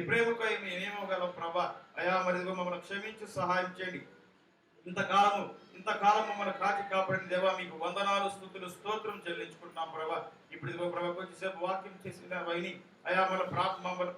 ప్రేమకై మేమేమోగలం ప్రభా. అయా మరి మమ్మల్ని క్షమించి సహాయం చేయండి. ఇంతకాలం మమ్మల్ని కాచి కాపాడిన దేవా మీకు వందనాలు, స్తుతులు, స్తోత్రం చెల్లించుకుంటున్నాం ప్రభా. ఇప్పుడు ఇదిగో ప్రభా కొద్దిసేపు వాక్యం చేసిన వైని అయా మమ్మల్ని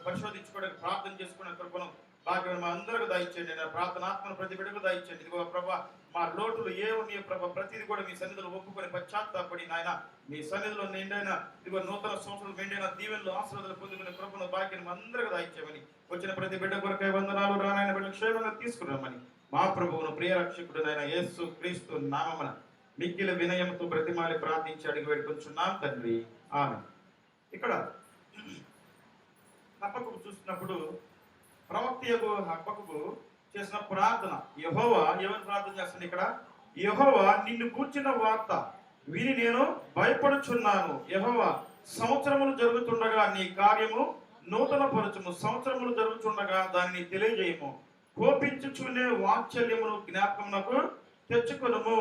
పరిశోధించుకోవడానికి ప్రార్థన చేసుకునే కృపను భాగ్యం మా అందరికీ దయచేయండి. ప్రార్థనాత్మను ప్రతి బిడ్డకు దయచేయండి. ఇదిగో ప్రభా మా లోటులు ఏమి ప్రభా ప్రతిది కూడా మీ సన్నిధిలో ఒప్పుకొని పశ్చాత్తాపడి నాయన మీ సన్నిధిలో నిండైన ఇదిగో నూతన సంవత్సరాలు మెండైన దీవెనలు ఆశీర్వాదాలు పొందుకునే కృపను భాగ్యం అందరికీ దయచేయమని, వచ్చిన ప్రతి బిడ్డ కొరకై వందనాలు, రానాయన బిడ్డ క్షేమంగా తీసుకున్నామని మా ప్రభువును ప్రియ రక్షకుడైన యేసు క్రీస్తు నామమున మిక్కిలి వినయంతో బ్రతిమాలి ప్రార్థించి అడిగి వేడుకొంచున్నాం తండ్రి, ఆమేన్. ఇక్కడ హబక్కూకు చూసినప్పుడు ప్రవక్త హబక్కూకు చేసిన ప్రార్థన, యెహోవా ఏమని ప్రార్థన చేస్తుంది ఇక్కడ? యెహోవా నిన్ను కూర్చున్న వార్త విని నేను భయపడుచున్నాను. యెహోవా సంవత్సరములు జరుగుతుండగా నీ కార్యము నూతన పరచుము, సంవత్సరములు జరుగుతుండగా దాన్ని తెలియజేయము, కోపించుచునే వాత్సల్యమును జ్ఞాపకమునకు తెచ్చుకొనుము.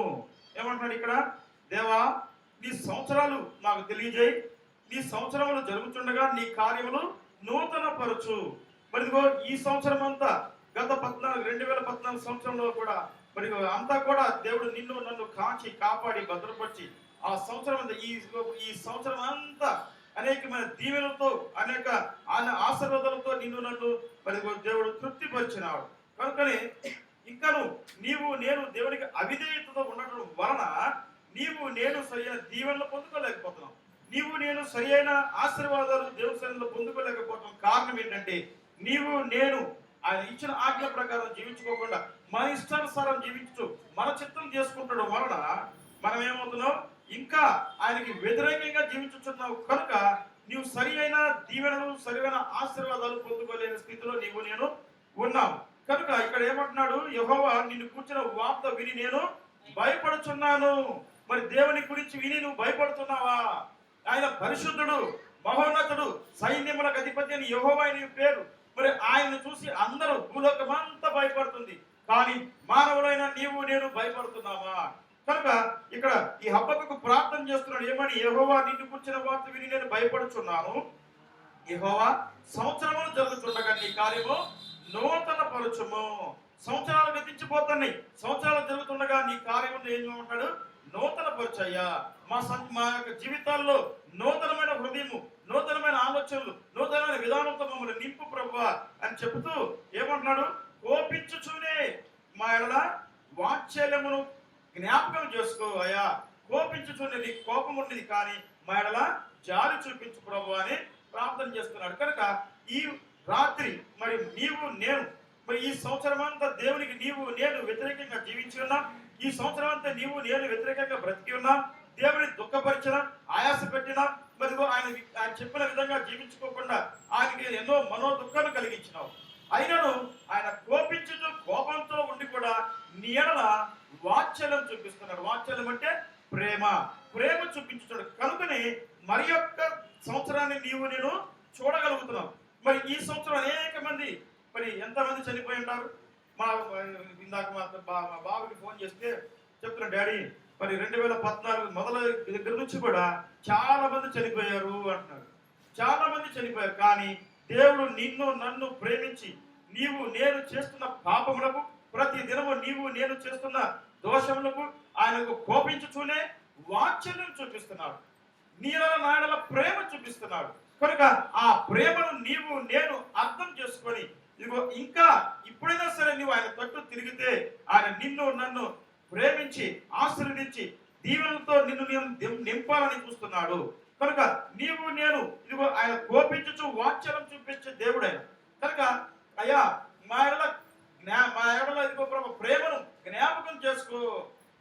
ఏమంటున్నాడు ఇక్కడ? దేవా నీ సంవత్సరాలు నాకు తెలియజేయి, నీ సంవత్సరములు జరుగుతుండగా నీ కార్యములు నూతన పరచు. మరి ఈ సంవత్సరం అంతా గత 2014 సంవత్సరంలో కూడా మరి అంతా కూడా దేవుడు నిన్ను నన్ను కాచి కాపాడి భద్రపరిచి ఆ సంవత్సరం అంతా ఈ సంవత్సరం అంతా అనేకమైన దీవెనలతో అనేక ఆశీర్వాదాలతో నిన్ను నన్ను మరి దేవుడు తృప్తిపరిచినాడు. కనుకనే ఇంకను నీవు నేను దేవునికి అవిధేయతతో ఉండటం వలన నీవు నేను సరైన దీవెనలు పొందుకోలేకపోతున్నాం, నీవు నేను సరైన ఆశీర్వాదాలు దేవుని సన్నిధిలో పొందుకోలేకపోవడం కారణం ఏంటంటే నీవు నేను ఆయన ఇచ్చిన ఆజ్ఞ ప్రకారం జీవించుకోకుండా మన ఇష్టానుసారం జీవించు మన చిత్తం చేసుకుంటడం వలన మనం ఏమవుతున్నావు? ఇంకా ఆయనకి వ్యతిరేకంగా జీవించుతున్నావు. కనుక నీవు సరి అయిన దీవెనలు సరైన ఆశీర్వాదాలు పొందుకోలేని స్థితిలో నీవు నేను ఉన్నావు. కనుక ఇక్కడ ఏమంటున్నాడు? యెహోవా నిన్ను కూర్చున్న వార్త విని నేను భయపడుచున్నాను. మరి దేవుని గురించి విని నువ్వు భయపడుతున్నావా? ఆయన పరిశుద్ధుడు, మహోన్నతుడు, సైన్యములకు అధిపతి అని యెహోవా నీ పేరు. మరి ఆయన్ని చూసి అందరూ భూలోకమంతా భయపడుతుంది, కానీ మానవులైన నీవు నేను భయపడుతున్నావా? కనుక ఇక్కడ ఈ హబక్కూకు ప్రార్థన చేస్తున్నాడు ఏమని? యెహోవా నిన్ను కూర్చున్న వార్త విని నేను భయపడుచున్నాను. యెహోవా సంవత్సరములు జరుగుతుండగా నీ కార్యము నూతన పరచుము. సంవత్సరాలు గతించిపోతున్నాయి, సంవత్సరాలు జరుగుతుండగా నీ కార్యము ఏమంటాడు? నూతన పరచయ్యా. మా యొక్క జీవితాల్లో నూతనమైన హృదయము, నూతనమైన ఆలోచనలు, నూతనమైన విధానంతో మమ్మల్ని నింపు ప్రభువా అని చెబుతూ ఏమంటున్నాడు? కోపించుచునే మా ఎడల వాత్సల్యమును జ్ఞాపకం చేసుకో అయ్యా. కోపించుచునే నీ కోపం ఉండేది, కానీ మా ఎడల జాలి చూపించు ప్రభువా అని ప్రార్థన చేస్తున్నాడు. కనుక ఈ రాత్రి మరి నీవు నేను మరి ఈ సంవత్సరం అంతా దేవునికి నీవు నేను వ్యతిరేకంగా జీవించి ఉన్నాం. ఈ సంవత్సరం అంతా నీవు నేను వ్యతిరేకంగా బ్రతికి ఉన్నాం. దేవుని దుఃఖపరిచిన, ఆయాస పెట్టిన, మరి ఆయన చెప్పిన విధంగా జీవించుకోకుండా ఆయనకి ఎన్నో మనో దుఃఖాన్ని కలిగించినావు. అయినను ఆయన కోపించుతూ కోపంతో ఉండి కూడా నీ ఎడల వాత్సల్యం చూపిస్తున్నాడు. వాత్సల్యం అంటే ప్రేమ చూపించుతాడు. కనుకనే మరి యొక్క సంవత్సరాన్ని నీవు నేను చూడగలుగుతున్నావు. మరి ఈ సంవత్సరం అనేక మంది మరి ఎంతమంది చనిపోయి ఉంటారు? ఇందాక మా బాబుకి ఫోన్ చేస్తే చెప్తున్నా, డాడీ మరి 2014 మొదల దగ్గర నుంచి కూడా చాలా మంది చనిపోయారు అంటున్నారు. చాలా మంది చనిపోయారు, కానీ దేవుడు నిన్ను నన్ను ప్రేమించి నీవు నేను చేస్తున్న పాపములకు, ప్రతి దినము నీవు నేను చేస్తున్న దోషములకు ఆయనకు కోపించుతూనే వాత్సల్యం చూపిస్తున్నాడు. నీలో నాయనల ప్రేమ చూపిస్తున్నాడు. కనుక ఆ ప్రేమను నీవు నేను అర్థం చేసుకొని ఇదిగో ఇంకా ఇప్పుడైనా సరే నువ్వు ఆయన తట్టు తిరిగితే ఆయన నిన్ను నన్ను ప్రేమించి ఆశీర్వదించి దీవెనలతో నిన్ను నింపాలని చూస్తున్నాడు. కనుక నీవు నేను ఇదిగో ఆయన కోపించు వాత్సల్యం చూపించే దేవుడు ఆయన. కనుక అయ్యా మా ఎడల ఇదిగో ప్రేమను జ్ఞాపకం చేసుకో.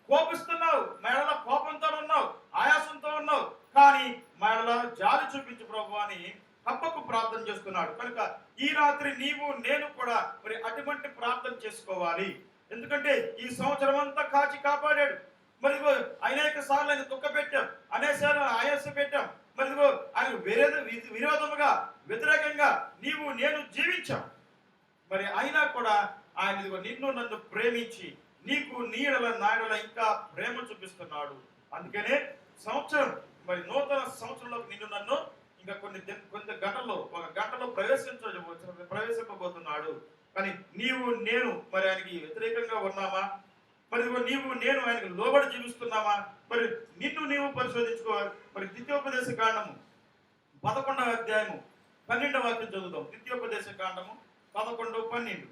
కోపిస్తున్నావు, మా ఎడల కోపంతో ఉన్నావు, ఆయాసంతో ఉన్నావు, కానీ మా ఎడల జాలి చూపించు ప్రభు అని హబక్కూకు ప్రార్థన చేస్తున్నాడు. కనుక ఈ రాత్రి నీవు నేను కూడా మరి అటువంటి ప్రార్థన చేసుకోవాలి. ఎందుకంటే ఈ సంవత్సరం అంతా కాచి కాపాడాడు. మరి అనేక సార్లు ఆయన దుఃఖ పెట్టాం, అనేక సార్లు ఆయాస పెట్టాం. మరి ఆయన విరోధముగా వ్యతిరేకంగా నీవు నేను జీవించాం. మరి అయినా కూడా ఆయన నిన్ను నన్ను ప్రేమించి నీకు నీడల నాయడల ఇంకా ప్రేమ చూపిస్తున్నాడు. అందుకనే సంవత్సరం మరి నూతన సంవత్సరంలోకి నిన్ను నన్ను ఇంకా కొన్ని గంటల్లో, ఒక గంటలో ప్రవేశింపబోతున్నాడు. కానీ నీవు నేను మరి ఆయనకి వ్యతిరేకంగా ఉన్నామా? మరి నీవు నేను ఆయనకు లోబడి జీవిస్తున్నామా? మరి నిన్ను నీవు పరిశోధించుకోవాలి. మరి ద్వితీయోపదేశ కాండము 11వ అధ్యాయము 12వ వాక్యం చదువుతాం. ద్వితీయోపదేశ కాండము 11, 12.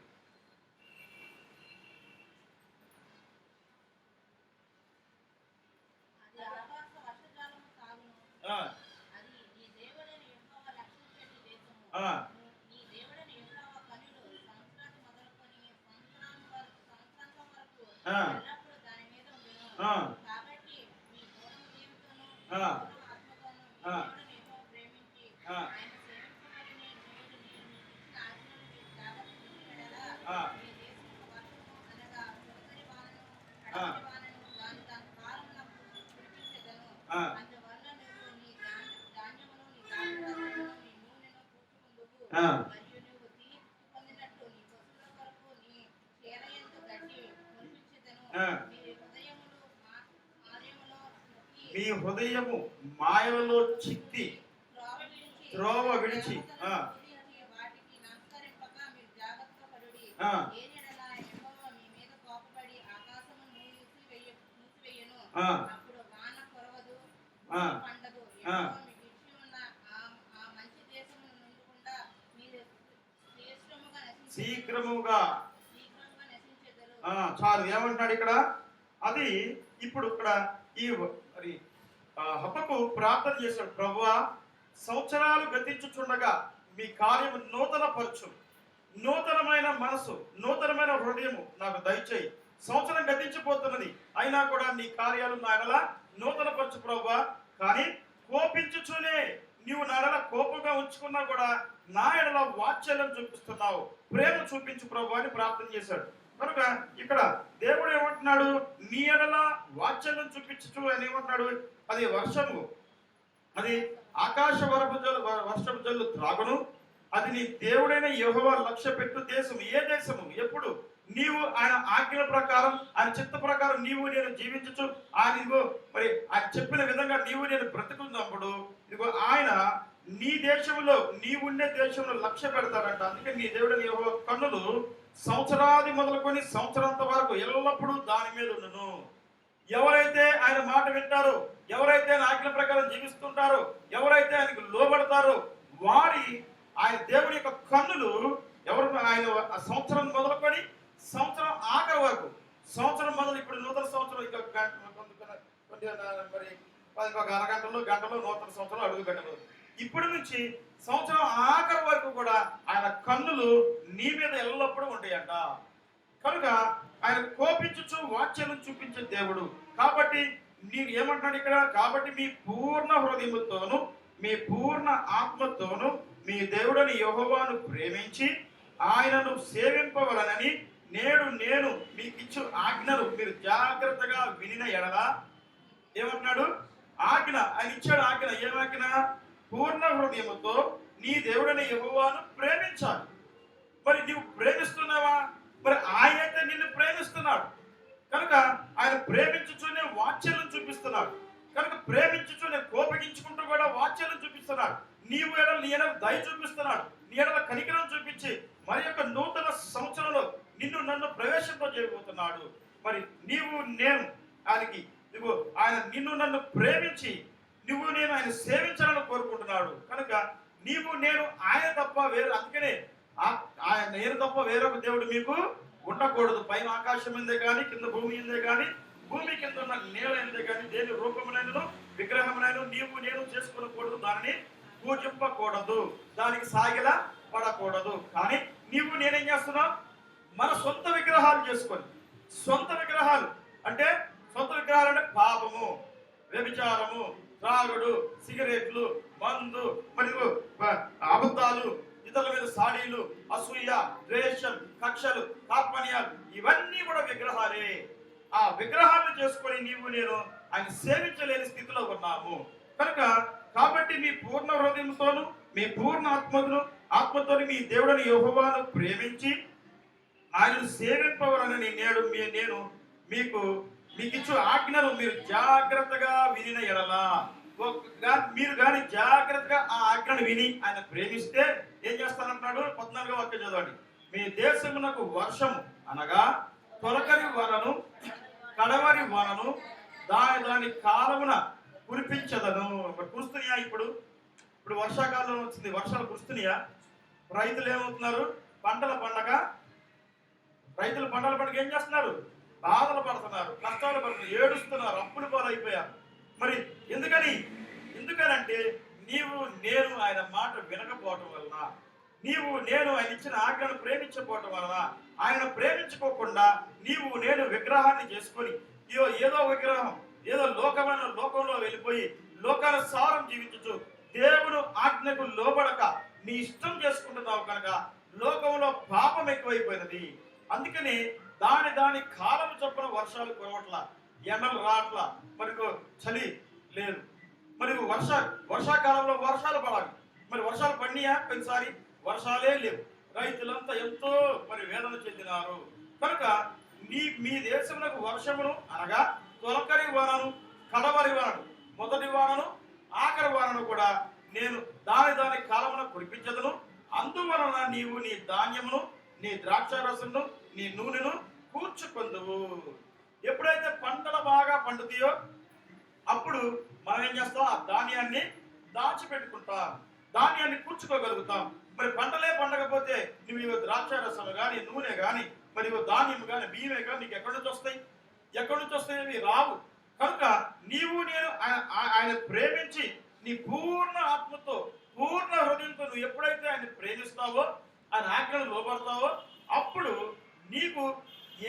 మీ హృదయము మాయలలో చిక్కి త్రోవ విడిచి శీఘ్రముగా చాలు. ఏమంటాడు ఇక్కడ? అది ఇప్పుడు ఇక్కడ ఈ మరి హబక్కు ప్రార్థన చేశాడు. ప్రభువా, సంవత్సరాలు గతించుచుండగా మీ కార్యము నూతన పరచు, నూతనమైన మనసు, నూతనమైన హృదయము నాకు దయచేయి. సంవత్సరం గతించిపోతున్నది, అయినా కూడా నీ కార్యాలు నా ఎడల నూతన పరచు ప్రభువా. కానీ కోపించుచునే నీవు నా ఎడల కోపంగా ఉంచుకున్నా కూడా నా ఎడల వాత్సల్యం చూపిస్తున్నావు, ప్రేమ చూపించు ప్రభు అని ప్రార్థన చేశాడు. కనుక ఇక్కడ దేవుడు ఏమంటున్నాడు? నీ ఎడల వాత్సల్యం చూపించు అని ఏమంటున్నాడు? అది వర్షము, అది ఆకాశ వర్షపు జల్లు త్రాగును, అది నీ దేవుడైన యెహోవా లక్ష్య పెట్టు దేశం. ఏ దేశము? ఎప్పుడు నీవు ఆయన ఆజ్ఞల ప్రకారం, ఆయన చిత్త ప్రకారం నీవు నేను జీవించచ్చు, ఆయన మరి ఆయన చెప్పిన విధంగా నీవు నేను బ్రతుకున్నప్పుడు ఇదిగో ఆయన నీ దేశంలో, నీవుండే దేశంలో లక్ష్య పెడతాడంట. అందుకే నీ దేవుడైన యెహోవా కన్నులు సంవత్సరాది మొదలుకొని సంవత్సరాంత వరకు ఎల్లప్పుడూ దాని మీద ఉండును. ఎవరైతే ఆయన మాట వింటారో, ఎవరైతే ఆయన ఆజ్ఞల ప్రకారం జీవిస్తుంటారో, ఎవరైతే ఆయనకు లోబడతారో వారి ఆయన దేవుని యొక్క కన్నులు ఎవరు ఆయన సంవత్సరం మొదలుకొని సంవత్సరం ఆఖరి వరకు, సంవత్సరం మొదలు ఇప్పుడు నూతన సంవత్సరం మరి ఇంకొక గంటలో నూతన సంవత్సరం అడుగు పెట్టదు. ఇప్పటి నుంచి సంవత్సరం ఆఖరి వరకు కూడా ఆయన కన్నులు నీ మీద ఎల్లప్పుడూ ఉంటాయంట. కనుక ఆయన కోపించు వాత్సల్యం చూపించే దేవుడు. కాబట్టి నీకు ఏమంటున్నాడు ఇక్కడ? కాబట్టి మీ పూర్ణ హృదయముతోను మీ పూర్ణ ఆత్మతోను మీ దేవుడని యెహోవాను ప్రేమించి ఆయనను సేవింపవలనని నేడు నేను మీకు ఇచ్చు ఆజ్ఞను మీరు జాగ్రత్తగా వినిన ఎడల. ఏమంటున్నాడు? ఆజ్ఞ, ఆయన ఇచ్చాడు ఆజ్ఞ. ఏమాజ్ఞ? పూర్ణ హృదయముతో నీ దేవుడని యెహోవాను ప్రేమించాలి. మరి నువ్వు ప్రేమిస్తున్నావా? మరి ఆయన అయితే నిన్ను ప్రేమిస్తున్నాడు కనుక ఆయన ప్రేమించుచూనే వాత్సల్యం చూపిస్తున్నాడు. కనుక ప్రేమించుచూనే కోపగించుకుంటూ కూడా వాత్సల్యం చూపిస్తున్నాడు. నీవు ఎడల నీ ఎడల దయ చూపిస్తున్నాడు, నీ ఎడల కనికరం చూపించి మరి యొక్క నూతన సంవత్సరంలో నిన్ను నన్ను ప్రవేశింపజేయబోతున్నాడు. మరి నీవు నేను ఆయనకి నువ్వు ఆయన నిన్ను నన్ను ప్రేమించి నువ్వు నేను ఆయన సేవించాలని కోరుకుంటున్నాడు. కనుక నీవు నేను ఆయన తప్ప వేరు, అందుకనే ఆయన నేను తప్ప వేరొక దేవుడు మీకు ఉండకూడదు. పైన ఆకాశం ఎందే కానీ, కింద భూమి ఎందే కానీ, భూమి కింద ఉన్న నేల ఎందే కానీ దేని రూపమునైనను విగ్రహమునైనను నీవు నేను చేసుకోకూడదు, దానిని పూజింపకూడదు, దానికి సాగిల పడకూడదు. కానీ నీవు నేనేం చేస్తున్నావు? మన సొంత విగ్రహాలు చేసుకొని, సొంత విగ్రహాలు అంటే పాపము, వ్యభిచారము, త్రాగుడు, సిగరెట్లు, మందు, మరియు అబద్ధాలు, ఇతరుల మీద సాడీలు, అసూయ, ద్వేషం, కక్షలు, కార్పణ్యాలు, ఇవన్నీ కూడా విగ్రహాలే. ఆ విగ్రహాలను చేసుకొని నీవు నేను ఆయన సేవించలేని స్థితిలో ఉన్నాము. కనుక కాబట్టి మీ పూర్ణ హృదయంతోను మీ పూర్ణ ఆత్మతో మీ దేవుడిని యెహోవాను ప్రేమించి ఆయనను సేవింపవలనని నేను మీకు ఇచ్చు ఆజ్ఞను మీరు జాగ్రత్తగా వినిన ఎడల. మీరు కానీ జాగ్రత్తగా ఆ ఆజ్ఞను విని ఆయన ప్రేమిస్తే ఏం చేస్తానంటున్నాడు? 14వ వాక్యం చదవండి. మీ దేశమునకు వర్షము అనగా తొలకరి వానను కడవరి వానను దాని కాలమున కురిపించదను. కురుస్తున్నాయా? ఇప్పుడు వర్షాకాలం వచ్చింది, వర్షాలు కురుస్తున్నాయా? రైతులు ఏమవుతున్నారు? రైతులు పంటల పండుగ ఏం చేస్తున్నారు? బాధలు పడుతున్నారు, కష్టాలు పడుతున్నారు, ఏడుస్తున్నారు, అప్పులు పాలైపోయారు. మరి ఎందుకనంటే నీవు నేను ఆయన మాట వినకపోవటం వలన, నీవు నేను ఆయన ఇచ్చిన ఆజ్ఞను ప్రేమించకపోవటం వలన, ఆయన ప్రేమించుకోకుండా నీవు నేను విగ్రహాన్ని చేసుకొని ఏదో విగ్రహం ఏదో లోకంలో వెళ్ళిపోయి లోకానుసారం జీవించచ్చు, దేవుడు ఆజ్ఞకు లోబడక నీ ఇష్టం చేసుకుంటున్నావు కనుక లోకంలో పాపం ఎక్కువైపోయినది. అందుకని దాని కాలం చొప్పున వర్షాలు కురవట్లా, ఎండలు రావట్లా, మరి చలి లేదు. మరి వర్షాకాలంలో వర్షాలు పడాలి, మరి వర్షాలు పడినాయా? కొన్నిసారి వర్షాలే లేవు, రైతులంతా ఎంతో మరి వేదన చెందినారు. కనుక మీ దేశమునకు వర్షమును అనగా తొలకరి వానను కడవరి వానను మొదటి వానను ఆఖరి వానను కూడా నేను దాని కాలమున కురిపించదును. అందువలన నీవు నీ ధాన్యమును నీ ద్రాక్షారసమును నీ నూనెను కూర్చుకొందువు. ఎప్పుడైతే పంటలు బాగా పండుతాయో అప్పుడు మనం ఏం చేస్తాం? ఆ ధాన్యాన్ని దాచిపెట్టుకుంటాం, ధాన్యాన్ని కూర్చుకోగలుగుతాం. మరి పంటలే పండకపోతే నువ్వు ద్రాక్షారసము కానీ నూనె కానీ మరి ధాన్యం కానీ బియ్యమే కానీ నీకు ఎక్కడి నుంచి వస్తాయి? అవి రావు. కనుక నీవు నేను ఆయన ప్రేమించి నీ పూర్ణ ఆత్మతో పూర్ణ హృదయంతో నువ్వు ఎప్పుడైతే ఆయన ప్రేమిస్తావో, ఆయన ఆజ్ఞను లోబడతావో, అప్పుడు నీకు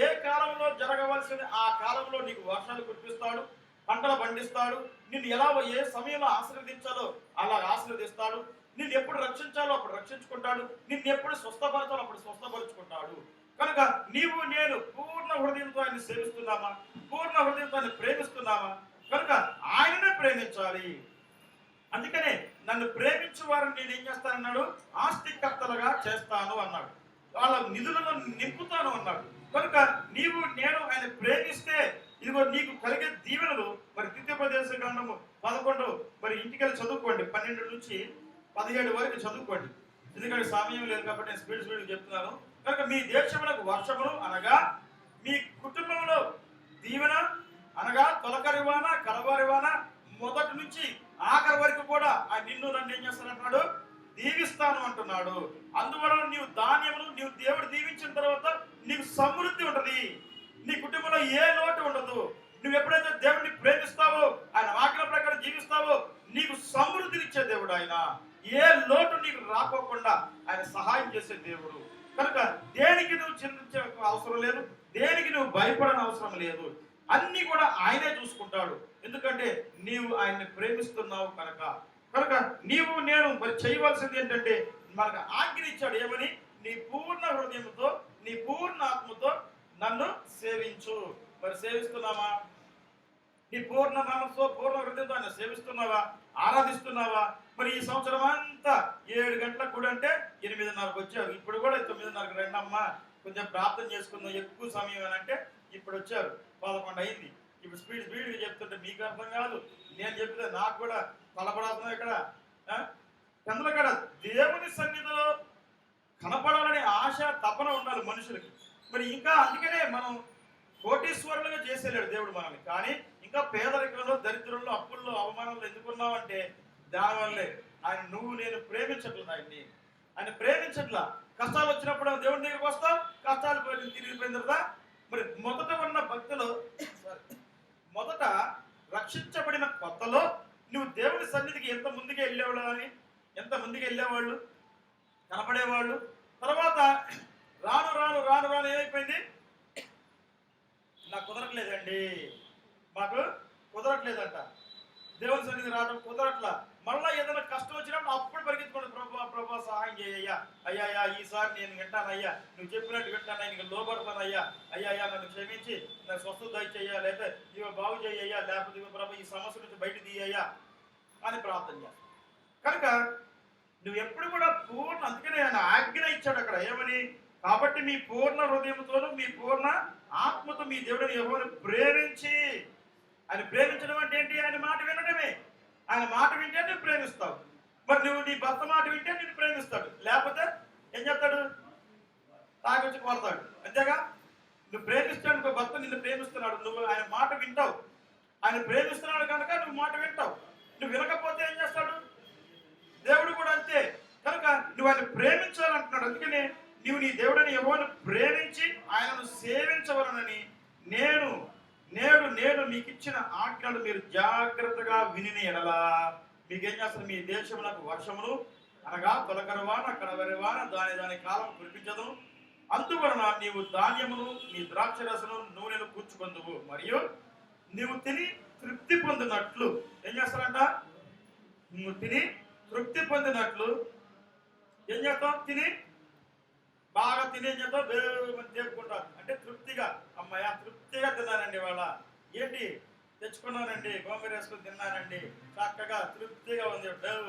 ఏ కాలంలో జరగవలసిన ఆ కాలంలో నీకు వర్షాలు కురిపిస్తాడు, పంటలు పండిస్తాడు, నిన్ను ఎలా ఏ సమయంలో ఆశీర్వదించాలో అలా ఆశీర్వదిస్తాడు, నిన్ను ఎప్పుడు రక్షించాలో అప్పుడు రక్షించుకుంటాడు, నిన్ను ఎప్పుడు స్వస్థపరచాలో అప్పుడు స్వస్థపరుచుకుంటాడు. కనుక నీవు నేను పూర్ణ హృదయంతో ఆయన సేవిస్తున్నామా? పూర్ణ హృదయంతో ఆయన ప్రేమిస్తున్నామా? కనుక ఆయననే ప్రేమించాలి. అందుకనే నన్ను ప్రేమించే వారిని నేను ఏం చేస్తానన్నాడు? ఆస్తికర్తలుగా చేస్తాను అన్నాడు, వాళ్ళ నిధులను నింపుతాను అన్నాడు. కనుక నీవు నేను ఆయన ప్రేమిస్తే ఇదిగో నీకు కలిగే దీవెనలు. మరి ద్వితీయోపదేశ గ్రంథము 11 మరి ఇంటికెళ్ళి చదువుకోండి, 12 నుంచి 17 వరకు చదువుకోండి. ఎందుకంటే సమయం లేదు కాబట్టి నేను స్పీడ్ చెప్తున్నాను. కనుక మీ దేశమునకు వర్షమును అనగా మీ కుటుంబంలో దీవెన అనగా తొలకరి వాన కడవరి వాన మొదటి నుంచి ఆఖరి వరకు కూడా ఆ నిన్ను నన్ను ఏం చేస్తానంటున్నాడు? దీవిస్తాను అంటున్నాడు. అందువలన నీవు ధాన్యమును నీవు దేవుడు దీవించిన తర్వాత నీకు సమృద్ధి ఉంటది, నీ కుటుంబంలో ఏ లోటు ఉండదు. నువ్వు ఎప్పుడైతే దేవుడిని ప్రేమిస్తావో ఆయన ఆజ్ఞ ప్రకారం జీవిస్తావో నీకు సమృద్ధినిచ్చే దేవుడు ఆయన. ఏ లోటు నీకు రాకోకుండా ఆయన సహాయం చేసే దేవుడు. కనుక దేనికి నువ్వు చింతించే అవసరం లేదు, దేనికి నువ్వు భయపడని అవసరం లేదు, అన్ని కూడా ఆయనే చూసుకుంటాడు. ఎందుకంటే నీవు ఆయన్ని ప్రేమిస్తున్నావు కనుక నీవు నేను మరి చేయవలసింది ఏంటంటే మనకు ఆజ్ఞ ఇచ్చాడు. ఏమని? నీ పూర్ణ హృదయంతో నీ పూర్ణ ఆత్మతో నన్ను సేవించు. మరి సేవిస్తున్నావా? నీ పూర్ణ మనసుతో పూర్ణ హృదయంతో ఆయన సేవిస్తున్నావా? ఆరాధిస్తున్నావా? మరి ఈ సంవత్సరం అంతా 7 గంటలకు కూడా అంటే 8:30కు వచ్చారు, ఇప్పుడు కూడా 9:30కు రండి అమ్మా కొంచెం ప్రార్థన చేసుకుందాం ఎక్కువ సమయం అని అంటే ఇప్పుడు వచ్చారు, 11 అయింది. ఇప్పుడు స్పీడ్గా చెప్తుంటే మీకు అర్థం కాదు, నేను చెప్తే నాకు కూడా తలపడాల్సిన ఇక్కడ చంద్రకడ దేవుని సన్నిధిలో కనపడాలనే ఆశ తపన ఉండాలి మనుషులకి. మరి ఇంకా అందుకనే మనం కోటీశ్వరులుగా చేసేలేడు దేవుడు మనల్ని, కానీ ఇంకా పేదరికంలో దరిద్రంలో అప్పుల్లో అవమానంలో ఎందుకున్నామంటే దానివల్లే ఆయన నువ్వు నేను ప్రేమించట్లేదు, ఆయన ప్రేమించట్లా. కష్టాలు వచ్చినప్పుడు దేవుని దగ్గరికి వస్తాం, కష్టాలు తిరిగిపోయిన తర్వాత మరి మొదట ఉన్న భక్తులు మొదట రక్షించబడిన కొత్తలో నువ్వు దేవుని సన్నిధికి ఎంత ముందుకు వెళ్ళేవాళ్ళు కనపడేవాళ్ళు. తర్వాత రాను ఏమైపోయింది? నాకు కుదరట్లేదండి, మాకు కుదరట్లేదంట, దేవుని సన్నిధి రావడం కుదరట్లా. మళ్ళా ఏదైనా కష్టం వచ్చినప్పుడు అప్పుడు పరిగెత్తుకోండి, ప్రభా సహాయం చేయ్యా, అయ్యా ఈసారి నేను వింటానయ్యా, నువ్వు చెప్పినట్టు వింటాను, నీకు లోబడతానయ్యా, అయ్యా నన్ను క్షమించి నాకు స్వస్థత దయచేయ్యా, లేకపోతే ఇవి బాగు చేయ్యా, లేకపోతే ప్రభా ఈ సమస్య నుంచి బయట తీయ్యా అని ప్రార్థన చేస్తాను. కనుక నువ్వు ఎప్పుడు కూడా అందుకనే ఆయన ఆజ్ఞ ఇచ్చాడు అక్కడ. ఏమని? కాబట్టి మీ పూర్ణ హృదయంతోనూ మీ పూర్ణ ఆత్మతో మీ దేవుడిని యెహోవాను ప్రేమించి. ఆయన ప్రేమించడం అంటే ఏంటి? ఆయన మాట వినడమే. ఆయన మాట వింటే నువ్వు ప్రేమిస్తావు. మరి నువ్వు నీ భర్త మాట వింటే నిన్ను ప్రేమిస్తాడు, లేకపోతే ఏం చేస్తాడు? తాగొచ్చి కొడతాడు. అంతేగా? నువ్వు ప్రేమిస్తాడు భర్త, నిన్ను ప్రేమిస్తున్నాడు, నువ్వు ఆయన మాట వింటావు. ఆయన ప్రేమిస్తున్నాడు కనుక నువ్వు మాట వింటావు. నువ్వు వినకపోతే ఏం చేస్తాడు? దేవుడు కూడా అంతే. కనుక నువ్వు ఆయన ప్రేమించాలంటున్నాడు. అందుకనే నువ్వు నీ దేవుడిని యెహోవాను ప్రేమించి ఆయనను సేవించవలనని నేను నేడు నేను మీకు ఇచ్చిన ఆజ్ఞలు మీరు జాగ్రత్తగా విని ఎడలా మీకేం చేస్తారు? మీ దేశమునకు వర్షమును అనగా తొలకరవాన కడవరివాన దాని కాలం కురిపించదు. అందువలన నీవు ధాన్యమును నీ ద్రాక్షరసను నూనెను కూర్చుకొందువు, మరియు నీవు తిని తృప్తి పొందినట్లు ఏం చేస్తారంట? నువ్వు తిని తృప్తి పొందినట్లు ఏం చేస్తావు? తిని బాగా తినేం చేస్తావు? వేమని చెప్పుకుంటారు. అంటే తృప్తిగా, అమ్మాయ తృప్తిగా తిన్నానండి, ఇవాళ ఏంటి తెచ్చుకున్నానండి, గోంగూర వేసుకుని తిన్నానండి, చక్కగా తృప్తిగా ఉంది,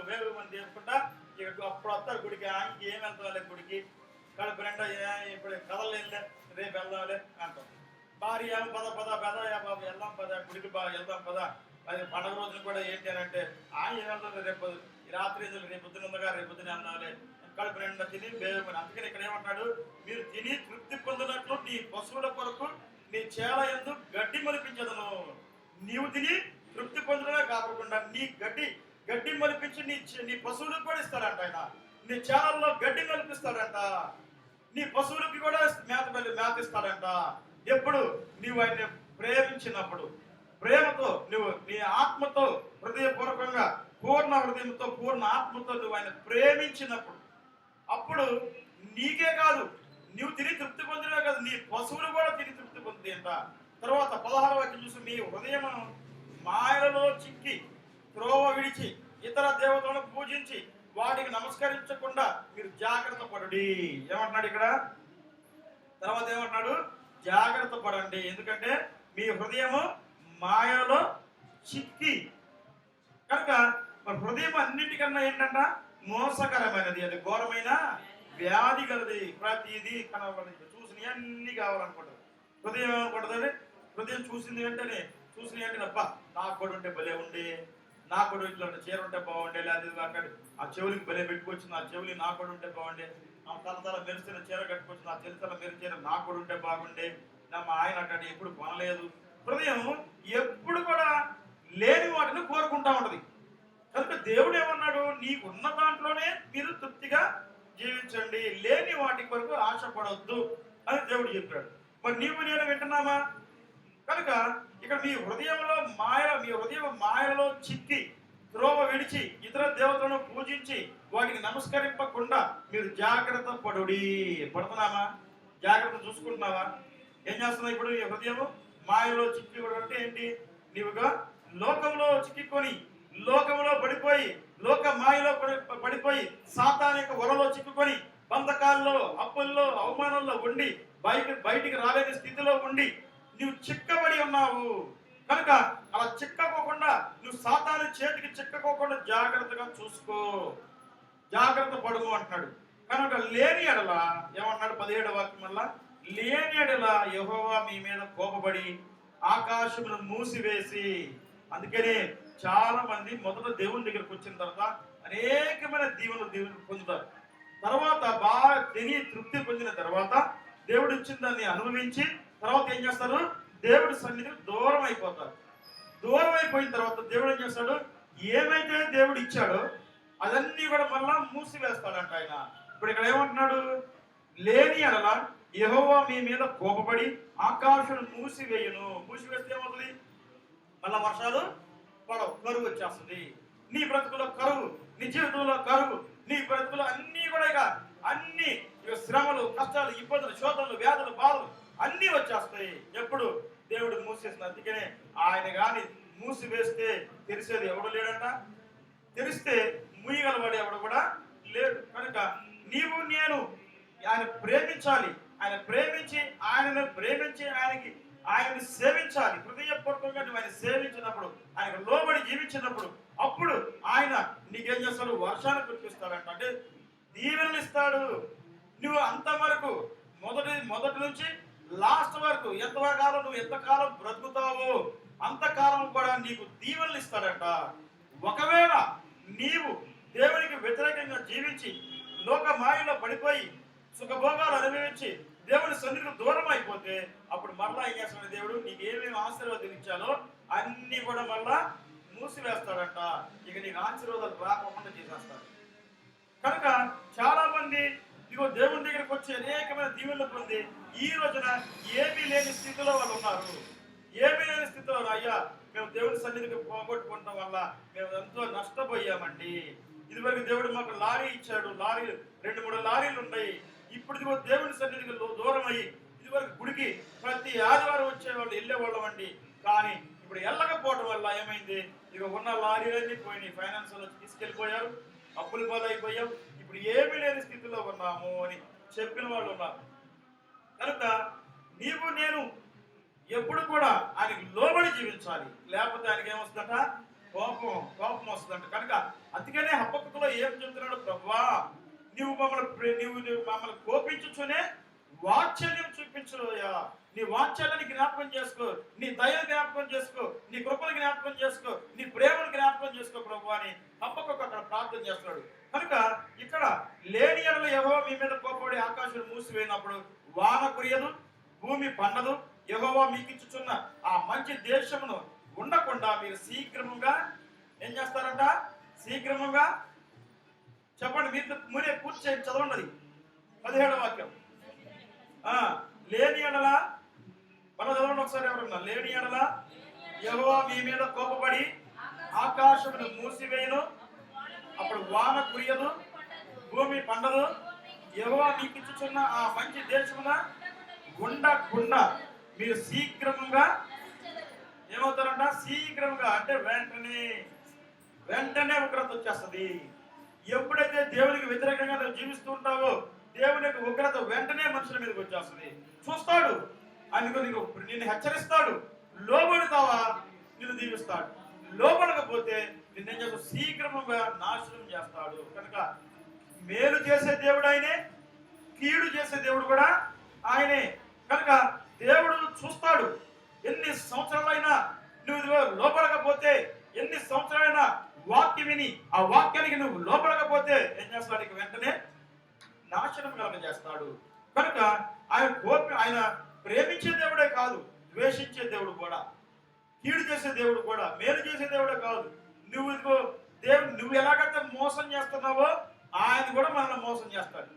వేవు అని చెప్పుకుంటా. ఇక అప్పుడు వస్తారు గుడికి. ఆయనకి ఏం వెళ్తాంలే గుడికి, కడుపు నిండా ఇప్పుడు కదలలే, రేపు వెళ్దాంలే అంటాం. భార్య పద పద పద బాబు వెళ్దాం పద, గుడికి బాగా వెళ్దాం పద. అది పండుగ రోజున కూడా ఏంటి అని అంటే ఏం వెళ్తాం రేపు రాత్రి, రేపు పొద్దున ఉందగా రేపు పొద్దున వెళ్దాంలే, కడుపు నిండా తిని వేయమని. అందుకని ఇక్కడ ఏమంటాడు? మీరు తిని తృప్తి పొందినట్లు నీ పశువుల కొరకు నీ చేల యందు గడ్డి మొలిపించదను. నీవు తిని తృప్తి పొందడమే కాకుండా నీ గడ్డి మొలిపించి నీ పశువులకు కూడా ఇస్తాడంట. ఆయన నీ చేలల్లో గడ్డి మొలిపిస్తాడంట. నీ పశువులకి కూడా మేత ఇస్తాడంట. ఎప్పుడు? నీవు ఆయన ప్రేమించినప్పుడు, ప్రేమతో నువ్వు నీ ఆత్మతో హృదయపూర్వకంగా పూర్ణ హృదయంతో పూర్ణ ఆత్మతో నువ్వు ఆయన ప్రేమించినప్పుడు, అప్పుడు నీకే కాదు, నువ్వు తిని తృప్తి పొందినవే కాదు, నీ పశువులు కూడా తిని తృప్తి పొంది అంట. తర్వాత 16వ వాక్యం చూసి, మీ హృదయం మాయలలో చిక్కి త్రోవ విడిచి ఇతర దేవతలను పూజించి వాటికి నమస్కరించకుండా మీరు జాగ్రత్త పడుడి. ఏమంటున్నాడు ఇక్కడ? తర్వాత ఏమంటున్నాడు? జాగ్రత్త పడండి, ఎందుకంటే మీ హృదయము మాయలో చిక్కి. కనుక మరి హృదయం అన్నిటికన్నా ఏంటంట? మోసకరమైనది, అది ఘోరమైన వ్యాధి కలది. ప్రతిదీ కనబడి చూసినవి అన్ని కావాలనుకుంటారు. హృదయం ఏమనుకుంటుంది? హృదయం చూసింది వెంటనే అబ్బా నాకు కూడా ఉంటే భలే ఉండే, నాకు కూడా ఇట్లా చీర ఉంటే బాగుండే, లేదా అక్కడ ఆ చెవులకి భలే పెట్టుకొచ్చింది, ఆ చెవులు నాకు కూడా ఉంటే బాగుండే, ఆ తల మెరిసిన చీర కట్టుకొచ్చింది, ఆ తల మెరిచిన నాకు కూడా ఉంటే బాగుండే, మా ఆయన అక్కడ ఎప్పుడు కొనలేదు. హృదయం ఎప్పుడు కూడా లేని వాటిని కోరుకుంటా ఉంటది. కనుక దేవుడు ఏమన్నాడు? నీకున్న దాంట్లోనే మీరు తృప్తిగా జీవించండి, లేని వాటి కొరకు ఆశపడవద్దు అని దేవుడు చెప్పాడు. మరి నీవు నేను వింటున్నామా? కనుక ఇక్కడ మీ హృదయం మాయలో చిక్కి త్రోవ విడిచి ఇతర దేవతలను పూజించి వాటికి నమస్కరింపకుండా మీరు జాగ్రత్త పడుతున్నామా? జాగ్రత్త చూసుకుంటున్నావా? ఏం చేస్తున్నావు ఇప్పుడు? ఈ హృదయము మాయలో చిక్కి అంటే ఏంటి? నీవుగా లోకంలో చిక్కుకొని, లోకంలో పడిపోయి, లోక మాయలో పడిపోయి, సాతానిక వలలో చిక్కుకొని, బంధకాల్లో, అప్పుల్లో, అవమానంలో ఉండి బయటికి రాలేని స్థితిలో ఉండి నువ్వు చిక్కబడి ఉన్నావు. కనుక అలా చిక్కకోకుండా, నువ్వు సాతాను చేతికి చిక్కకోకుండా జాగ్రత్తగా చూసుకో, జాగ్రత్త పడుము అంటున్నాడు. కనుక లేని ఎడల ఏమన్నాడు? 17వ వాక్యం వల్ల, లేని ఎడల యెహోవా మీ మీద కోపపడి ఆకాశమును మూసివేసి. అందుకనే చాలా మంది మొదట దేవుని దగ్గరకు వచ్చిన తర్వాత అనేకమైన దీవెనలు పొందుతారు. తర్వాత బాగా తిని తృప్తి పొందిన తర్వాత దేవుడు ఇచ్చిన దాన్ని అనుభవించి తర్వాత ఏం చేస్తారు? దేవుడి సన్నిధికి దూరం అయిపోతారు. దూరం అయిపోయిన తర్వాత దేవుడు ఏం చేస్తాడు? ఏమైతే దేవుడు ఇచ్చాడో అదన్నీ కూడా మళ్ళా మూసివేస్తాడంట ఆయన. ఇప్పుడు ఇక్కడ ఏమంటున్నాడు? లేని ఎడల యెహోవా మీ మీద కోపపడి ఆకాశం మూసివేస్తే ఏమవుతుంది? మళ్ళా వర్షాలు పడవు, కరువు వచ్చేస్తుంది. నీ బ్రతుకులో కరువు, నీ జీవితంలో కరువు, నీ బ్రతుకులో అన్నీ కూడా అన్ని శ్రమలు, కష్టాలు, ఇబ్బందులు, శోధనలు, వ్యాధులు, బాధలు అన్నీ వచ్చేస్తాయి. ఎప్పుడు? దేవుడు మూసేసిన. అందుకనే ఆయన గాని మూసివేస్తే తెరిసేది ఎవడు లేడంట, తెరిస్తే ముయ్యగలవాడు ఎవడు కూడా లేడు. కనుక నీవు నేను ఆయన ప్రేమించాలి, ఆయన ప్రేమించి ఆయనని సేవించాలి. హృదయపూర్వకంగా నువ్వు ఆయన సేవించినప్పుడు, ఆయన లోబడి జీవించినప్పుడు, అప్పుడు ఆయన నీకేం చేస్తాడు? వర్షాన్ని కురిపిస్తాడంట. అంటే దీవెనలు ఇస్తాడు. నువ్వు అంతవరకు మొదటి నుంచి లాస్ట్ వరకు ఎంతకాలం బ్రతుకుతావో అంతకాలం కూడా నీకు దీవెనలు ఇస్తాడంట. ఒకవేళ నీవు దేవునికి వ్యతిరేకంగా జీవించి లోక మాయలో పడిపోయి సుఖభోగాలు అనుభవించి దేవుని సన్నిధికి దూరం అయిపోతే అప్పుడు మరలా ఏం చేస్తాడు దేవుడు? నీకు ఏమేమి ఆశీర్వాదాలు ఇచ్చాలో అన్ని కూడా మళ్ళా మూసివేస్తాడంట. ఇక నీకు ఆశీర్వాదాలు రాకుండా చేసేస్తాడు. కనుక చాలా మంది ఇగో దేవుని దగ్గరికి వచ్చి అనేకమైన దీవెనలు పొంది ఈ రోజున ఏమీ లేని స్థితిలో వాళ్ళు ఉన్నారు. ఏమీ లేని స్థితిలో, అయ్యా మేము దేవుని సన్నిధికి పోగొట్టుకోవడం వల్ల మేము ఎంతో నష్టపోయామండి. ఇదివరకు దేవుడు మాకు లారీ ఇచ్చాడు, లారీలు 2-3 లారీలు ఉన్నాయి. ఇప్పుడు ఇదిగో దేవుని సన్నిధికి దూరం అయ్యి ఇదివరకు గుడికి ప్రతి ఆదివారం వచ్చేవాళ్ళు వెళ్ళేవాళ్ళం అండి. కానీ ఇప్పుడు వెళ్ళకపోవడం వల్ల ఏమైంది? ఇక ఉన్న లారీలన్నీ పోయినాయి, ఫైనాన్స్ వాళ్ళు తీసుకెళ్ళిపోయారు, అప్పులు పాలైపోయాం, ఇప్పుడు ఏమీ లేని స్థితిలో ఉన్నాము అని చెప్పిన వాళ్ళు ఉన్నారు. కనుక నీవు నేను ఎప్పుడు కూడా ఆయనకి లోబడి జీవించాలి, లేకపోతే ఆయనకి ఏమొస్తుందంట? కోపం వస్తుందంట. కనుక అందుకనే హబక్కూకులో ఏం చెప్తున్నాడు? ప్రభువా నీవు మమ్మల్ని కోపించుచునే వాత్సల్యం చూపించుయా. నీ వాత్సల్యాన్ని జ్ఞాపకం చేసుకో, నీ దయను జ్ఞాపకం చేసుకో, నీ కృపను జ్ఞాపకం చేసుకో, నీ ప్రేమను జ్ఞాపకం చేసుకో ప్రభు అని హబక్కూకు అక్కడ ప్రార్థన చేస్తున్నాడు. కనుక ఇక్కడ లేని యెడల యెహోవా మీ మీద కోపపడి ఆకాశం మూసివేయినప్పుడు వాన కురియదు, భూమి పండదు. యెహోవా మీకు ఇచ్చుచున్న ఆ మంచి దేశమును ఉండకుండా మీరు శీఘ్రముగా ఏం చేస్తారంట? శీఘ్రముగా చెప్పండి, మీరే పూర్తి చేయండి. చదవండి 17వ వాక్యం. లేని యెడల మనం చదవండి ఒకసారి. ఎవరన్నా లేని యెడల యెహోవా మీ మీద కోపపడి ఆకాశమును మూసివేయును, అప్పుడు వాన కురియదు, భూమి పండదు. యెహోవా మీకు ఇచ్చుచున్న ఆ మంచి దేశమున ఉండకుండా మీరు శీఘ్రముగా ఏమవుతారంట? శీఘ్రంగా అంటే వెంటనే ఉగ్రత వచ్చేస్తుంది. ఎప్పుడైతే దేవునికి వ్యతిరేకంగా నువ్వు జీవిస్తూ ఉంటావో దేవుని యొక్క ఉగ్రత వెంటనే మనుషుల మీదకి వచ్చేస్తుంది. చూస్తాడు, అందుకు నిన్ను హెచ్చరిస్తాడు. లోబడతావా నిన్ను దీవిస్తాడు, లోబడకపోతే నిన్నేం చేస్తాడు? శీఘ్రముగా నాశనం చేస్తాడు. కనుక మేలు చేసే దేవుడు ఆయనే, కీడు చేసే దేవుడు కూడా ఆయనే. కనుక దేవుడు చూస్తాడు. ఎన్ని సంవత్సరాలైనా నువ్వు లోపడకపోతే, ఎన్ని సంవత్సరాలైనా వాక్యం విని ఆ వాక్యానికి నువ్వు లోపడకపోతే ఏం చేస్తాడు? ఇక వెంటనే నాశనం కలగజేస్తాడు. కనుక ఆయన ప్రేమించే దేవుడే కాదు, ద్వేషించే దేవుడు కూడా, కీడు చేసే దేవుడు కూడా, మేలు చేసే దేవుడే కాదు. నువ్వు ఎలాగైతే మోసం చేస్తున్నావో ఆయన కూడా మనల్ని మోసం చేస్తాడు.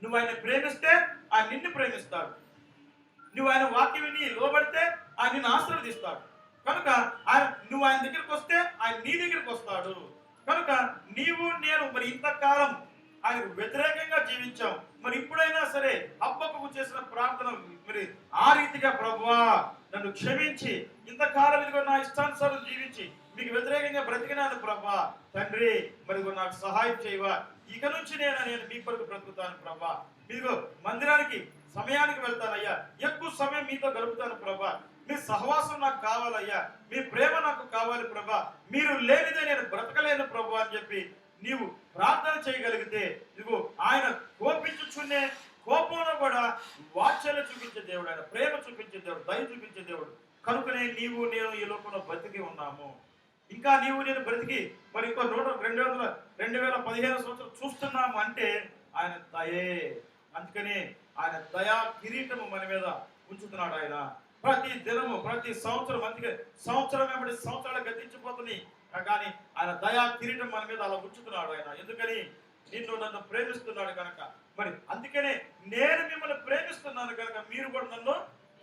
నువ్వు ఆయన ప్రేమిస్తే ఆయన నిన్ను ప్రేమిస్తాడు. నువ్వు ఆయన వాక్యం విని లోబడితే ఆయన నిన్ను ఆశీర్వదిస్తాడు. కనుక నువ్వు ఆయన దగ్గరికి వస్తే ఆయన నీ దగ్గరికి వస్తాడు. కనుక నీవు నేను మరి ఇంతకాలం ఆయనకు వ్యతిరేకంగా జీవించాం. మరి ఇప్పుడైనా సరే హబక్కూకు చేసిన ప్రార్థన మరి ఆ రీతిగా, ప్రభువా నన్ను క్షమించి ఇంతకాలం ఇదిగో నా ఇష్టానుసారం జీవించి మీకు వ్యతిరేకంగా బ్రతికినాను ప్రభువా, తండ్రి మరి నాకు సహాయం చేయవా. ఇక నుంచి నేను మీ కొరకు బ్రతుకుతాను ప్రభా. మీదిగో మందిరానికి సమయానికి వెళ్తానయ్యా, ఎక్కువ సమయం మీతో గడుపుతాను ప్రభా. మీ సహవాసం నాకు కావాలయ్యా, మీ ప్రేమ నాకు కావాలి ప్రభా. మీరు లేనిదే నేను బ్రతకలేను ప్రభు అని చెప్పి నీవు ప్రార్థన చేయగలిగితే ఇదిగో ఆయన కోపించుచునే కోపంలో కూడా వాత్సల్యం చూపించే దేవుడు, ఆయన ప్రేమ చూపించే దేవుడు, దయ చూపించే దేవుడు. కనుకనే నీవు నేను ఈ లోకంలో బ్రతికి ఉన్నాము. ఇంకా నీవు నేను బ్రతికి మరి ఇంకో 2015 సంవత్సరం చూస్తున్నాము అంటే ఆయన దయే. అందుకనే ఆయన దయా కిరీటము మన మీద ఉంచుతున్నాడు. ఆయన ప్రతి దినము ప్రతి సంవత్సరం, అందుకే సంవత్సరం వెంబడి సంవత్సరాలు గతించిపోతున్నాయి, కానీ ఆయన దయా కిరీటం మన మీద అలా ఉంచుతున్నాడు ఆయన. ఎందుకని? నన్ను ప్రేమిస్తున్నాడు కనుక. మరి అందుకనే నేను మిమ్మల్ని ప్రేమిస్తున్నాను కనుక మీరు కూడా నన్ను